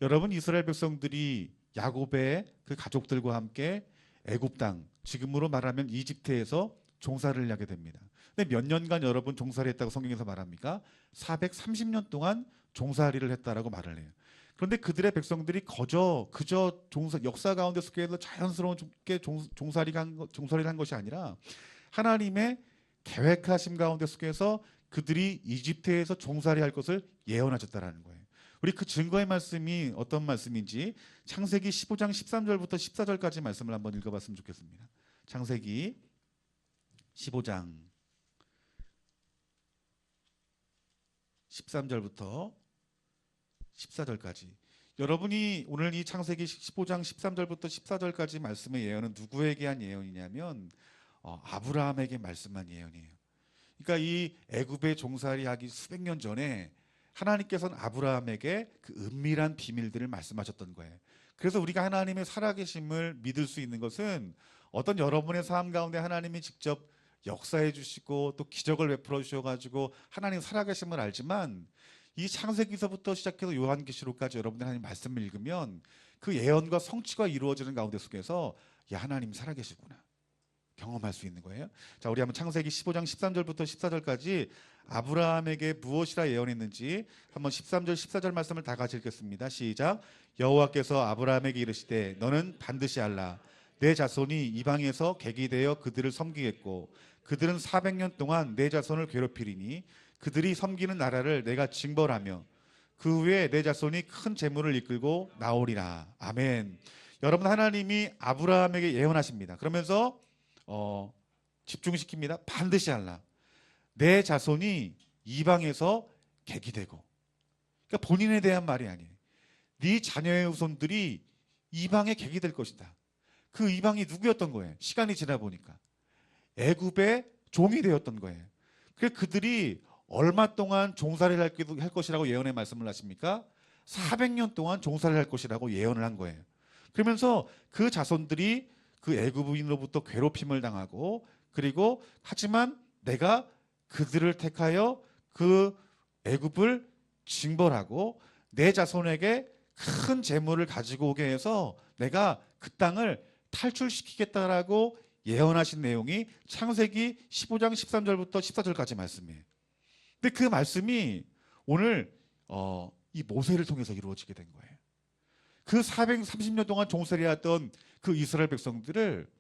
여러분 이스라엘 백성들이 야곱의 그 가족들과 함께 애굽 땅, 지금으로 말하면 이집트에서 종살이를 하게 됩니다. 근데 몇 년간 여러분 종살이했다고 성경에서 말합니까? 430년 동안 종살이를 했다라고 말을 해요. 그런데 그들의 백성들이 그저 역사 가운데 속에서 자연스럽게 종살이를 한 것이 아니라 하나님의 계획하심 가운데 속에서 그들이 이집트에서 종살이할 것을 예언하셨다라는 거예요. 우리 그 증거의 말씀이 어떤 말씀인지 창세기 15장 13절부터 14절까지 말씀을 한번 읽어봤으면 좋겠습니다. 창세기 15장 13절부터 14절까지 여러분이 오늘 이 창세기 15장 13절부터 14절까지 말씀의 예언은 누구에게 한 예언이냐면 아브라함에게 말씀한 예언이에요. 그러니까 이 애굽의 종살이하기 수백 년 전에 하나님께서는 아브라함에게 그 은밀한 비밀들을 말씀하셨던 거예요. 그래서 우리가 하나님의 살아계심을 믿을 수 있는 것은 어떤 여러분의 삶 가운데 하나님이 직접 역사해 주시고 또 기적을 베풀어 주셔가지고 하나님 살아계심을 알지만 이 창세기서부터 시작해서 요한계시록까지 여러분들 하나님 말씀을 읽으면 그 예언과 성취가 이루어지는 가운데 속에서 야 하나님 살아계시구나 경험할 수 있는 거예요. 자, 우리 한번 창세기 15장 13절부터 14절까지 아브라함에게 무엇이라 예언했는지 한번 13절 14절 말씀을 다 같이 읽겠습니다. 시작. 여호와께서 아브라함에게 이르시되 너는 반드시 알라 내 자손이 이방에서 객이 되어 그들을 섬기겠고 그들은 400년 동안 내 자손을 괴롭히리니 그들이 섬기는 나라를 내가 징벌하며 그 후에 내 자손이 큰 재물을 이끌고 나오리라. 아멘. 여러분 하나님이 아브라함에게 예언하십니다. 그러면서 집중시킵니다. 반드시 알라. 내 자손이 이방에서 객이 되고. 그러니까 본인에 대한 말이 아니에요. 네 자녀의 후손들이 이방의 객이 될 것이다. 그 이방이 누구였던 거예요? 시간이 지나 보니까 애굽의 종이 되었던 거예요. 그래서 그들이 얼마 동안 종살이를 할 것이라고 예언의 말씀을 하십니까? 400년 동안 종살이를 할 것이라고 예언을 한 거예요. 그러면서 그 자손들이 그 애굽인으로부터 괴롭힘을 당하고 그리고 하지만 내가 그들을 택하여 그 애굽을 징벌하고 내 자손에게 큰 재물을 가지고 오게 해서 내가 그 땅을 탈출시키겠다라고 예언하신 내용이 창세기 15장 13절부터 14절까지 말씀이에요. 근데 그 말씀이 오늘 이 모세를 통해서 이루어지게 된 거예요. 그 430년 동안 종살이했던 그 이스라엘 백성들을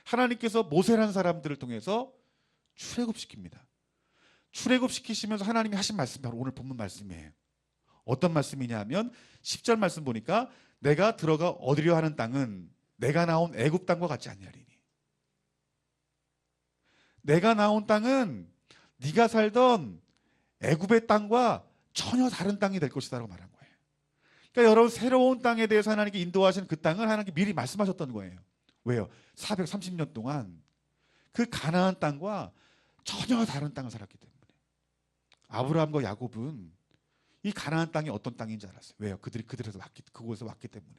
하나님께서 모세라는 사람들을 통해서 출애굽시킵니다. 출애굽시키시면서 하나님이 하신 말씀이 바로 오늘 본문 말씀이에요. 어떤 말씀이냐면 10절 말씀 보니까 내가 들어가 얻으려 하는 땅은 내가 나온 애굽 땅과 같지 아니하리니. 내가 나온 땅은 네가 살던 애굽의 땅과 전혀 다른 땅이 될 것이다라고 말한 거예요. 그러니까 여러분 새로운 땅에 대해서 하나님께 인도하신 그 땅을 하나님께 미리 말씀하셨던 거예요. 왜요? 430년 동안 그 가나안 땅과 전혀 다른 땅을 살았기 때문에. 아브라함과 야곱은 이 가나안 땅이 어떤 땅인지 알았어요. 왜요? 그곳에서 왔기 때문에.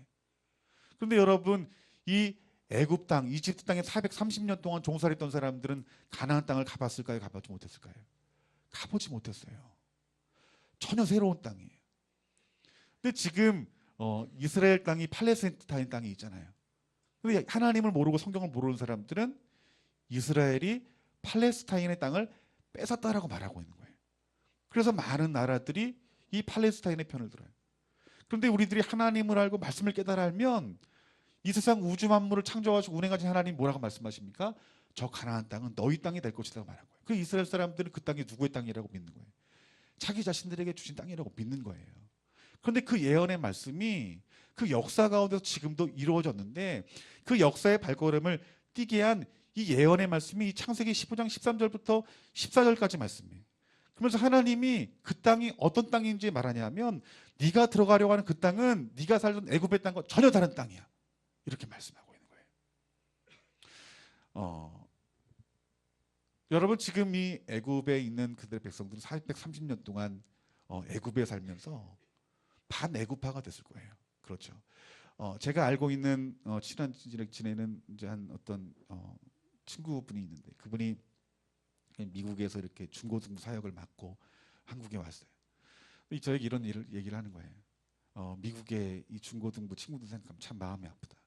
그런데 여러분 이 애굽 땅, 이집트 땅에 430년 동안 종살이했던 사람들은 가나안 땅을 가봤을까요? 가보지 못했을까요? 가보지 못했어요. 전혀 새로운 땅이에요. 근데 지금 이스라엘 땅이 팔레스타인 땅이 있잖아요. 근데 하나님을 모르고 성경을 모르는 사람들은 이스라엘이 팔레스타인의 땅을 뺏었다라고 말하고 있는 거예요. 그래서 많은 나라들이 이 팔레스타인의 편을 들어요. 그런데 우리들이 하나님을 알고 말씀을 깨달아 알면 이 세상 우주 만물을 창조하시고 운행하신 하나님 뭐라고 말씀하십니까? 저 가나안 땅은 너희 땅이 될 것이라고 말한 거예요. 그 이스라엘 사람들은 그 땅이 누구의 땅이라고 믿는 거예요. 자기 자신들에게 주신 땅이라고 믿는 거예요. 그런데 그 예언의 말씀이 그 역사 가운데서 지금도 이루어졌는데 그 역사의 발걸음을 뛰게 한 이 예언의 말씀이 창세기 15장 13절부터 14절까지 말씀이에요. 그러면서 하나님이 그 땅이 어떤 땅인지 말하냐면 네가 들어가려고 하는 그 땅은 네가 살던 애굽의 땅과 전혀 다른 땅이야. 이렇게 말씀하고 있는 거예요. 여러분 지금 이 애굽에 있는 그들의 백성들은 430년 동안 애굽에 살면서 반애굽파가 됐을 거예요. 그렇죠. 제가 알고 있는 친한 지내는 이제 한 어떤 친구분이 있는데 그분이 미국에서 이렇게 중고등부 사역을 맡고 한국에 왔어요. 저에게 이런 얘기를 하는 거예요. 미국의 이 중고등부 친구들 생각하면 참 마음이 아프다.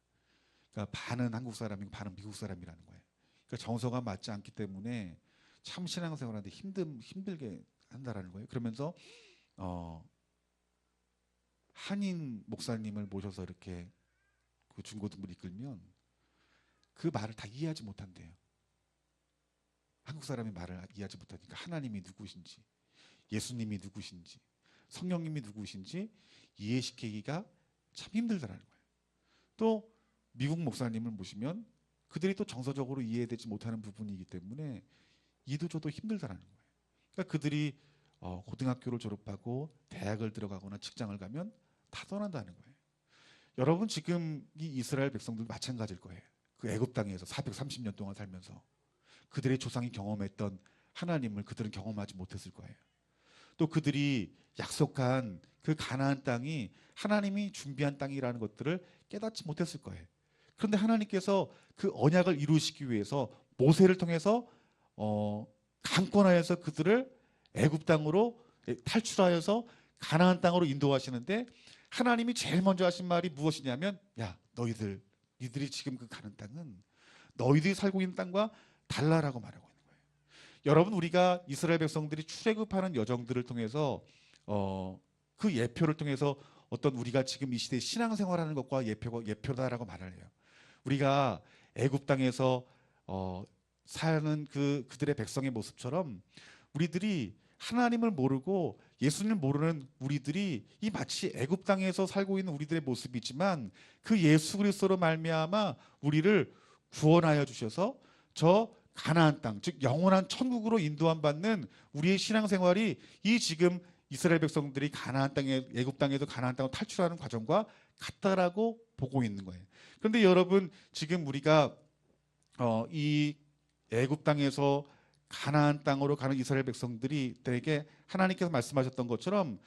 그러니까 반은 한국 사람이고 반은 미국 사람이라는 거예요. 그러니까 정서가 맞지 않기 때문에 참 신앙생활하는데 힘들게 한다라는 거예요. 그러면서 한인 목사님을 모셔서 이렇게 그 중고등부를 이끌면 그 말을 다 이해하지 못한대요. 한국 사람이 말을 이해하지 못하니까 하나님이 누구신지, 예수님이 누구신지, 성령님이 누구신지 이해시키기가 참 힘들다라는 거예요. 또 미국 목사님을 모시면 그들이 또 정서적으로 이해되지 못하는 부분이기 때문에 이도저도 힘들다라는 거예요. 그러니까 그들이 고등학교를 졸업하고 대학을 들어가거나 직장을 가면 다 떠난다는 거예요. 여러분 지금 이 이스라엘 백성들 마찬가지일 거예요. 그 애굽 땅에서 430년 동안 살면서 그들의 조상이 경험했던 하나님을 그들은 경험하지 못했을 거예요. 또 그들이 약속한 그 가나안 땅이 하나님이 준비한 땅이라는 것들을 깨닫지 못했을 거예요. 그런데 하나님께서 그 언약을 이루시기 위해서 모세를 통해서 강권하여서 그들을 애굽 땅으로 탈출하여서 가나안 땅으로 인도하시는데 하나님이 제일 먼저 하신 말이 무엇이냐면 야 니들이 지금 그 가는 땅은 너희들이 살고 있는 땅과 달라라고 말하고 있는 거예요. 여러분 우리가 이스라엘 백성들이 출애굽하는 여정들을 통해서 그 예표를 통해서 어떤 우리가 지금 이 시대에 신앙생활하는 것과 예표다라고 말을 해요. 우리가 애굽 땅에서 사는 그들의 백성의 모습처럼 우리들이 하나님을 모르고 예수님을 모르는 우리들이 이 마치 애굽 땅에서 살고 있는 우리들의 모습이지만 그 예수 그리스도로 말미암아 우리를 구원하여 주셔서 저 가나안 땅, 즉 영원한 천국으로 인도함 받는 우리의 신앙생활이 이 지금 이스라엘 백성들이 가나안 땅에 애굽 땅에서 가나안 땅으로 탈출하는 과정과 같다라고 보고 있는 거예요. 그런데 여러분 지금 우리가 이 애굽 땅에서 가나안 땅으로 가는 이스라엘 백성들이 되게 하나님께서 말씀하셨던 것처럼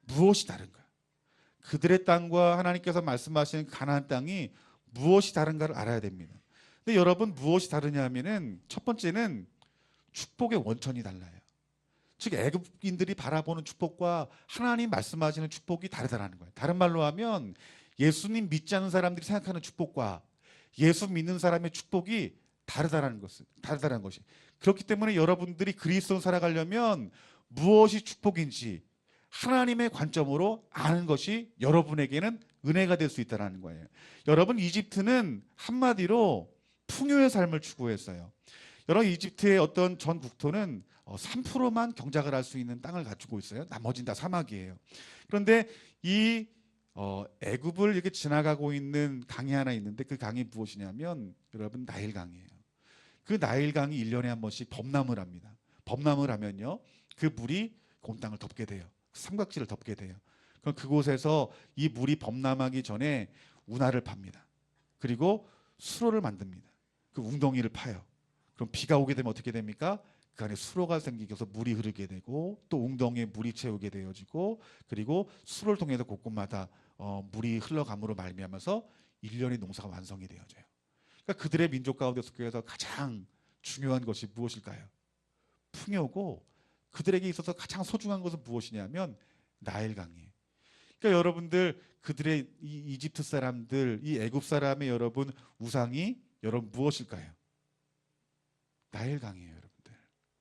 무엇이 다른가? 그들의 땅과 하나님께서 말씀하신 가나안 땅이 무엇이 다른가를 알아야 됩니다. 근데 여러분 무엇이 다르냐면은 첫 번째는 축복의 원천이 달라요. 즉 애굽인들이 바라보는 축복과 하나님 말씀하시는 축복이 다르다는 거예요. 다른 말로 하면 예수님 믿지 않는 사람들이 생각하는 축복과 예수 믿는 사람의 축복이 다르다는 것이. 그렇기 때문에 여러분들이 그리스도로 살아가려면 무엇이 축복인지 하나님의 관점으로 아는 것이 여러분에게는 은혜가 될 수 있다는 거예요. 여러분 이집트는 한마디로 풍요의 삶을 추구했어요. 여러분 이집트의 어떤 전 국토는 3%만 경작을 할 수 있는 땅을 가지고 있어요. 나머지는 다 사막이에요. 그런데 이 애굽을 이렇게 지나가고 있는 강이 하나 있는데 그 강이 무엇이냐면 여러분 나일강이에요. 그 나일강이 1년에 한 번씩 범람을 합니다. 범람을 하면요 그 물이 온 땅을 덮게 돼요. 삼각지를 덮게 돼요. 그럼 그곳에서 이 물이 범람하기 전에 운하를 팝니다. 그리고 수로를 만듭니다. 그 웅덩이를 파요. 그럼 비가 오게 되면 어떻게 됩니까? 그 안에 수로가 생기면서 물이 흐르게 되고 또 웅덩이에 물이 채우게 되어지고 그리고 수로를 통해서 곳곳마다 물이 흘러감으로 말미암아서 1년의 농사가 완성이 되어져요. 그러니까 그들의 민족 가운데 속해서 가장 중요한 것이 무엇일까요? 풍요고 그들에게 있어서 가장 소중한 것은 무엇이냐면 나일강이에요. 그러니까 여러분들 그들의 이 이집트 사람들, 이 애굽 사람의 여러분 우상이 여러분 무엇일까요? 나일강이에요, 여러분들.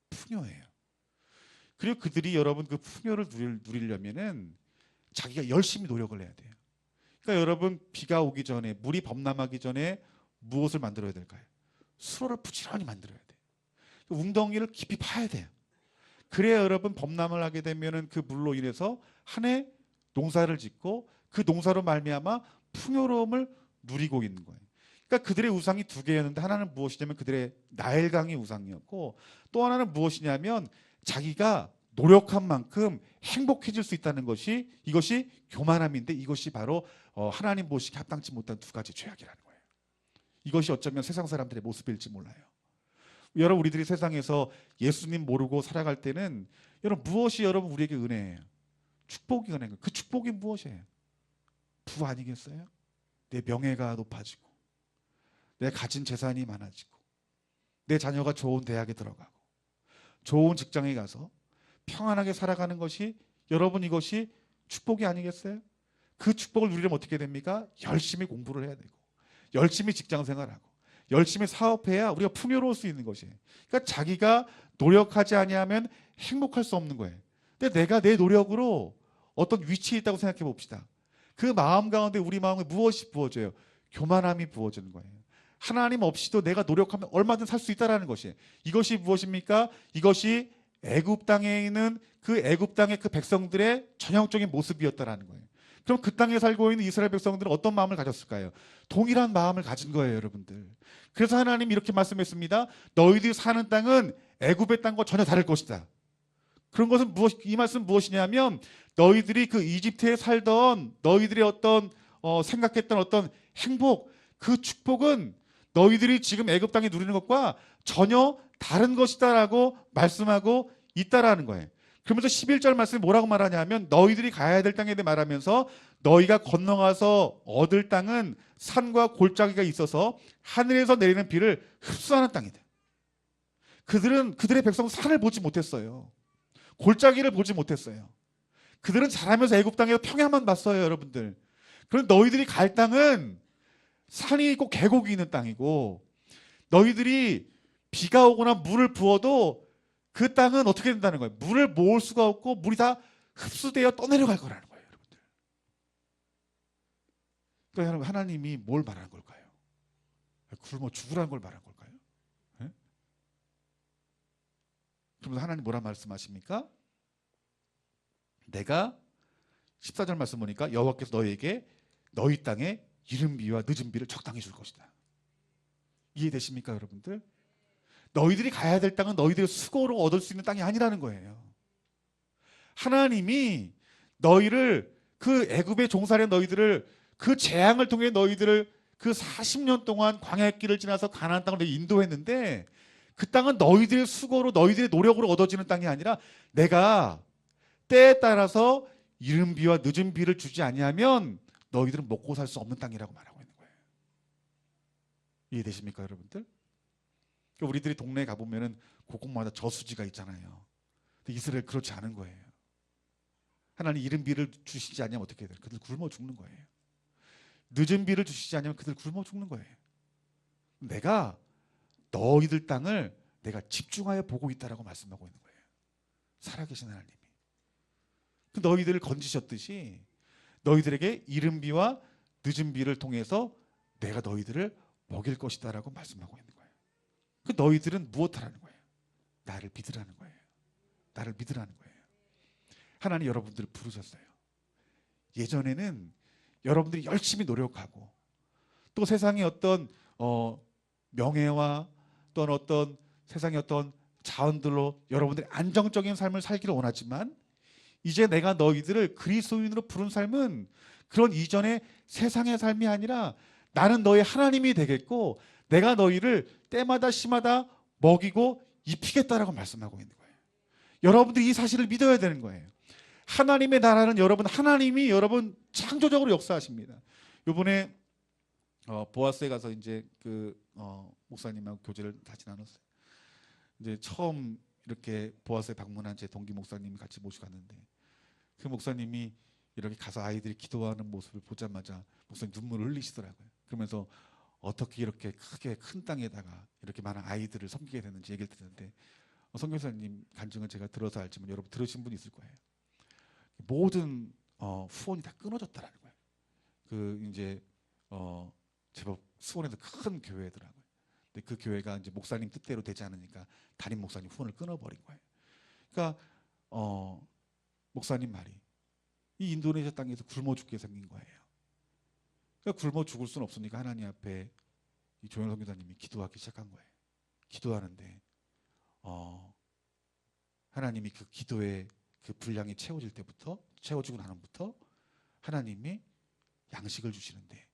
풍요예요. 그리고 그들이 여러분 그 풍요를 누리려면은 자기가 열심히 노력을 해야 돼요. 그러니까 여러분 비가 오기 전에 물이 범람하기 전에 무엇을 만들어야 될까요? 수로를 부지런히 만들어야 돼요. 웅덩이를 깊이 파야 돼요. 그래야 여러분 범람을 하게 되면은 그 물로 인해서 한 해 농사를 짓고 그 농사로 말미암아 풍요로움을 누리고 있는 거예요. 그러니까 그들의 우상이 두 개였는데 하나는 무엇이냐면 그들의 나일강이 우상이었고 또 하나는 무엇이냐면 자기가 노력한 만큼 행복해질 수 있다는 것이 이것이 교만함인데 이것이 바로 하나님 보시기에 합당치 못한 두 가지 죄악이라는 거예요. 이것이 어쩌면 세상 사람들의 모습일지 몰라요. 여러분 우리들이 세상에서 예수님 모르고 살아갈 때는 여러분 무엇이 여러분 우리에게 은혜예요? 축복이 은혜인 거예요. 그 축복이 무엇이에요? 부 아니겠어요? 내 명예가 높아지고 내 가진 재산이 많아지고 내 자녀가 좋은 대학에 들어가고 좋은 직장에 가서 평안하게 살아가는 것이 여러분 이것이 축복이 아니겠어요? 그 축복을 누리려면 어떻게 됩니까? 열심히 공부를 해야 되고 열심히 직장 생활하고 열심히 사업해야 우리가 풍요로울 수 있는 것이에요. 그러니까 자기가 노력하지 아니하면 행복할 수 없는 거예요. 근데 내가 내 노력으로 어떤 위치에 있다고 생각해 봅시다. 그 마음 가운데 우리 마음에 무엇이 부어져요? 교만함이 부어지는 거예요. 하나님 없이도 내가 노력하면 얼마든 살 수 있다라는 것이에요. 이것이 무엇입니까? 이것이 애굽 땅에 있는 그 애굽 땅의 그 백성들의 전형적인 모습이었다라는 거예요. 그럼 그 땅에 살고 있는 이스라엘 백성들은 어떤 마음을 가졌을까요? 동일한 마음을 가진 거예요, 여러분들. 그래서 하나님이 이렇게 말씀했습니다. 너희들이 사는 땅은 애굽의 땅과 전혀 다를 것이다. 그런 것은 이 말씀 무엇이냐면 너희들이 그 이집트에 살던 너희들의 어떤 생각했던 어떤 행복, 그 축복은 너희들이 지금 애굽 땅에 누리는 것과 전혀 다른 것이다라고 말씀하고 있다라는 거예요. 그러면서 11절 말씀이 뭐라고 말하냐면 너희들이 가야 될 땅에 대해 말하면서 너희가 건너가서 얻을 땅은 산과 골짜기가 있어서 하늘에서 내리는 비를 흡수하는 땅이다. 그들의 백성은 산을 보지 못했어요. 골짜기를 보지 못했어요. 그들은 자라면서 애굽 땅에서 평야만 봤어요, 여러분들. 그런데 너희들이 갈 땅은 산이 있고 계곡이 있는 땅이고 너희들이 비가 오거나 물을 부어도 그 땅은 어떻게 된다는 거예요? 물을 모을 수가 없고 물이 다 흡수되어 떠내려갈 거라는 거예요, 여러분들. 그러니까 여러분 하나님이 뭘 말하는 걸까요? 굶어 죽으라는 걸 말한 걸까요? 네? 그러면서 하나님 뭐라 말씀하십니까? 내가 14절 말씀 보니까 여호와께서 너희에게 너희 땅에 이른 비와 늦은 비를 적당히 줄 것이다. 이해되십니까, 여러분들? 너희들이 가야 될 땅은 너희들의 수고로 얻을 수 있는 땅이 아니라는 거예요. 하나님이 너희를 그 애굽의 종살이 너희들을 그 재앙을 통해 너희들을 그 40년 동안 광야의 길을 지나서 가나안 땅을 인도했는데 그 땅은 너희들의 수고로 너희들의 노력으로 얻어지는 땅이 아니라 내가 때에 따라서 이른 비와 늦은 비를 주지 아니하면 너희들은 먹고 살 수 없는 땅이라고 말하고 있는 거예요. 이해되십니까, 여러분들? 우리들이 동네에 가보면은 곳곳마다 저수지가 있잖아요. 근데 이스라엘 그렇지 않은 거예요. 하나님 이른 비를 주시지 않으면 어떻게 돼요? 그들 굶어 죽는 거예요. 늦은 비를 주시지 않으면 그들 굶어 죽는 거예요. 내가 너희들 땅을 내가 집중하여 보고 있다라고 말씀하고 있는 거예요. 살아계신 하나님이. 너희들을 건지셨듯이 너희들에게 이른 비와 늦은 비를 통해서 내가 너희들을 먹일 것이다라고 말씀하고 있는 거예요. 그 너희들은 무엇하라는 거예요? 나를 믿으라는 거예요. 나를 믿으라는 거예요. 하나님 여러분들을 부르셨어요. 예전에는 여러분들이 열심히 노력하고 또 세상의 어떤 명예와 또는 어떤 세상의 어떤 자원들로 여러분들이 안정적인 삶을 살기를 원하지만 이제 내가 너희들을 그리스도인으로 부른 삶은 그런 이전의 세상의 삶이 아니라 나는 너희 하나님이 되겠고 내가 너희를 때마다 시마다 먹이고 입히겠다라고 말씀하고 있는 거예요. 여러분들이 이 사실을 믿어야 되는 거예요. 하나님의 나라는 하나님이 여러분 창조적으로 역사하십니다. 이번에 보아스에 가서 이제 목사님하고 교제를 다시 나눴어요. 이제 처음 이렇게 보아스에 방문한 제 동기 목사님이 같이 모시고 갔는데 그 목사님이 이렇게 가서 아이들이 기도하는 모습을 보자마자 목사님 눈물을 흘리시더라고요. 그러면서 어떻게 이렇게 크게 큰 땅에다가 이렇게 많은 아이들을 섬기게 됐는지 얘기를 듣는데 선교사님 간증은 제가 들어서 알지만 여러분 들으신 분 있을 거예요. 모든 후원이 다 끊어졌다라는 거예요. 그 이제 제법 수원에서 큰 교회더라고요. 근데 그 교회가 이제 목사님 뜻대로 되지 않으니까 담임 목사님 후원을 끊어버린 거예요. 그러니까 목사님 말이 이 인도네시아 땅에서 굶어 죽게 생긴 거예요. 그러니까 굶어 죽을 수는 없으니까 하나님 앞에 이 조영선 교사님이 기도하기 시작한 거예요. 기도하는데 하나님이 그 기도의 그 분량이 채워질 때부터, 채워지고 나면부터 하나님이 양식을 주시는데,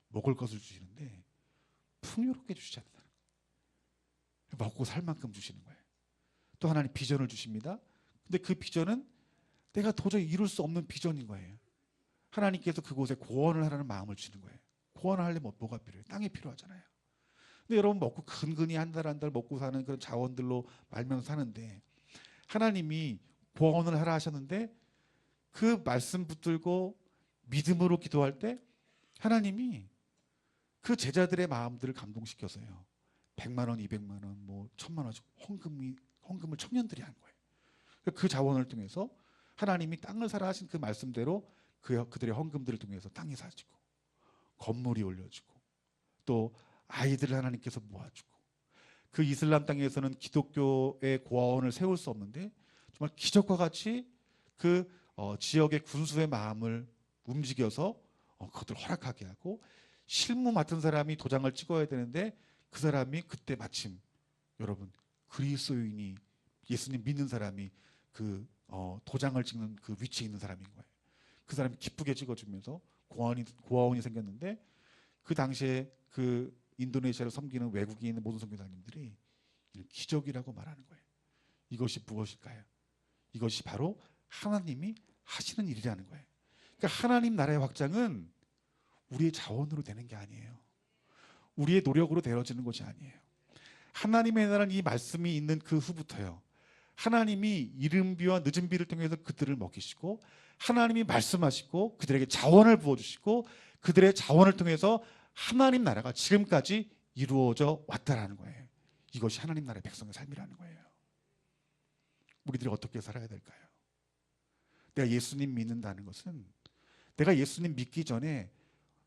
먹을 것을 주시는데 풍요롭게 주시지 않는다. 먹고 살 만큼 주시는 거예요. 또 하나님 비전을 주십니다. 근데 그 비전은 내가 도저히 이룰 수 없는 비전인 거예요. 하나님께서 그곳에 고원을 하라는 마음을 주시는 거예요. 고원을 하려면 뭐가 필요해요? 땅이 필요하잖아요. 근데 여러분 먹고 근근히 한 달 한 달 먹고 사는 그런 자원들로 말면서 사는데 하나님이 고원을 하라 하셨는데 그 말씀 붙들고 믿음으로 기도할 때 하나님이 그 제자들의 마음들을 감동시켜서요. 100만 원, 200만 원, 뭐 1000만 원씩 헌금을 청년들이 한 거예요. 그 자원을 통해서 하나님이 땅을 사라 하신 그 말씀대로 그들의 헌금들을 통해서 땅이 사지고 건물이 올려지고 또 아이들을 하나님께서 모아주고 그 이슬람 땅에서는 기독교의 고아원을 세울 수 없는데 정말 기적과 같이 그 지역의 군수의 마음을 움직여서 그것들을 허락하게 하고 실무 맡은 사람이 도장을 찍어야 되는데 그 사람이 그때 마침 여러분 그리스도인이 예수님 믿는 사람이 그 도장을 찍는 그 위치에 있는 사람인 거예요. 그 사람이 기쁘게 찍어주면서 고아원이 생겼는데 그 당시에 그 인도네시아를 섬기는 외국인 모든 선교사님들이 기적이라고 말하는 거예요. 이것이 무엇일까요? 이것이 바로 하나님이 하시는 일이라는 거예요. 그러니까 하나님 나라의 확장은 우리의 자원으로 되는 게 아니에요. 우리의 노력으로 되어지는 것이 아니에요. 하나님의 나라는 이 말씀이 있는 그 후부터요. 하나님이 이른비와 늦은비를 통해서 그들을 먹이시고 하나님이 말씀하시고 그들에게 자원을 부어주시고 그들의 자원을 통해서 하나님 나라가 지금까지 이루어져 왔다라는 거예요. 이것이 하나님 나라의 백성의 삶이라는 거예요. 우리들이 어떻게 살아야 될까요? 내가 예수님 믿는다는 것은 내가 예수님 믿기 전에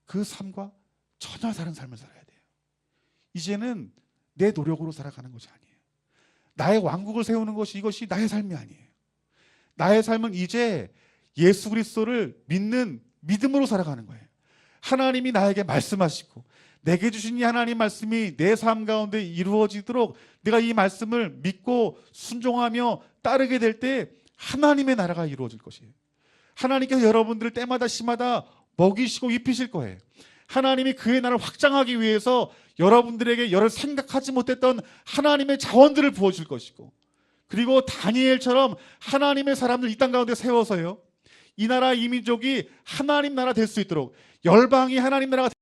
그 삶과 전혀 다른 삶을 살아야 돼요. 이제는 내 노력으로 살아가는 것이 아니에요. 나의 왕국을 세우는 것이 이것이 나의 삶이 아니에요. 나의 삶은 이제 예수 그리스도를 믿는 믿음으로 살아가는 거예요. 하나님이 나에게 말씀하시고 내게 주신 이 하나님 말씀이 내 삶 가운데 이루어지도록 내가 이 말씀을 믿고 순종하며 따르게 될 때 하나님의 나라가 이루어질 것이에요. 하나님께서 여러분들을 때마다 시마다 먹이시고 입히실 거예요. 하나님이 그의 나라를 확장하기 위해서 여러분들에게 여러 생각하지 못했던 하나님의 자원들을 부어줄 것이고 그리고 다니엘처럼 하나님의 사람들 이 땅 가운데 세워서요. 이 나라 이 민족이 하나님 나라 될 수 있도록 열방이 하나님 나라가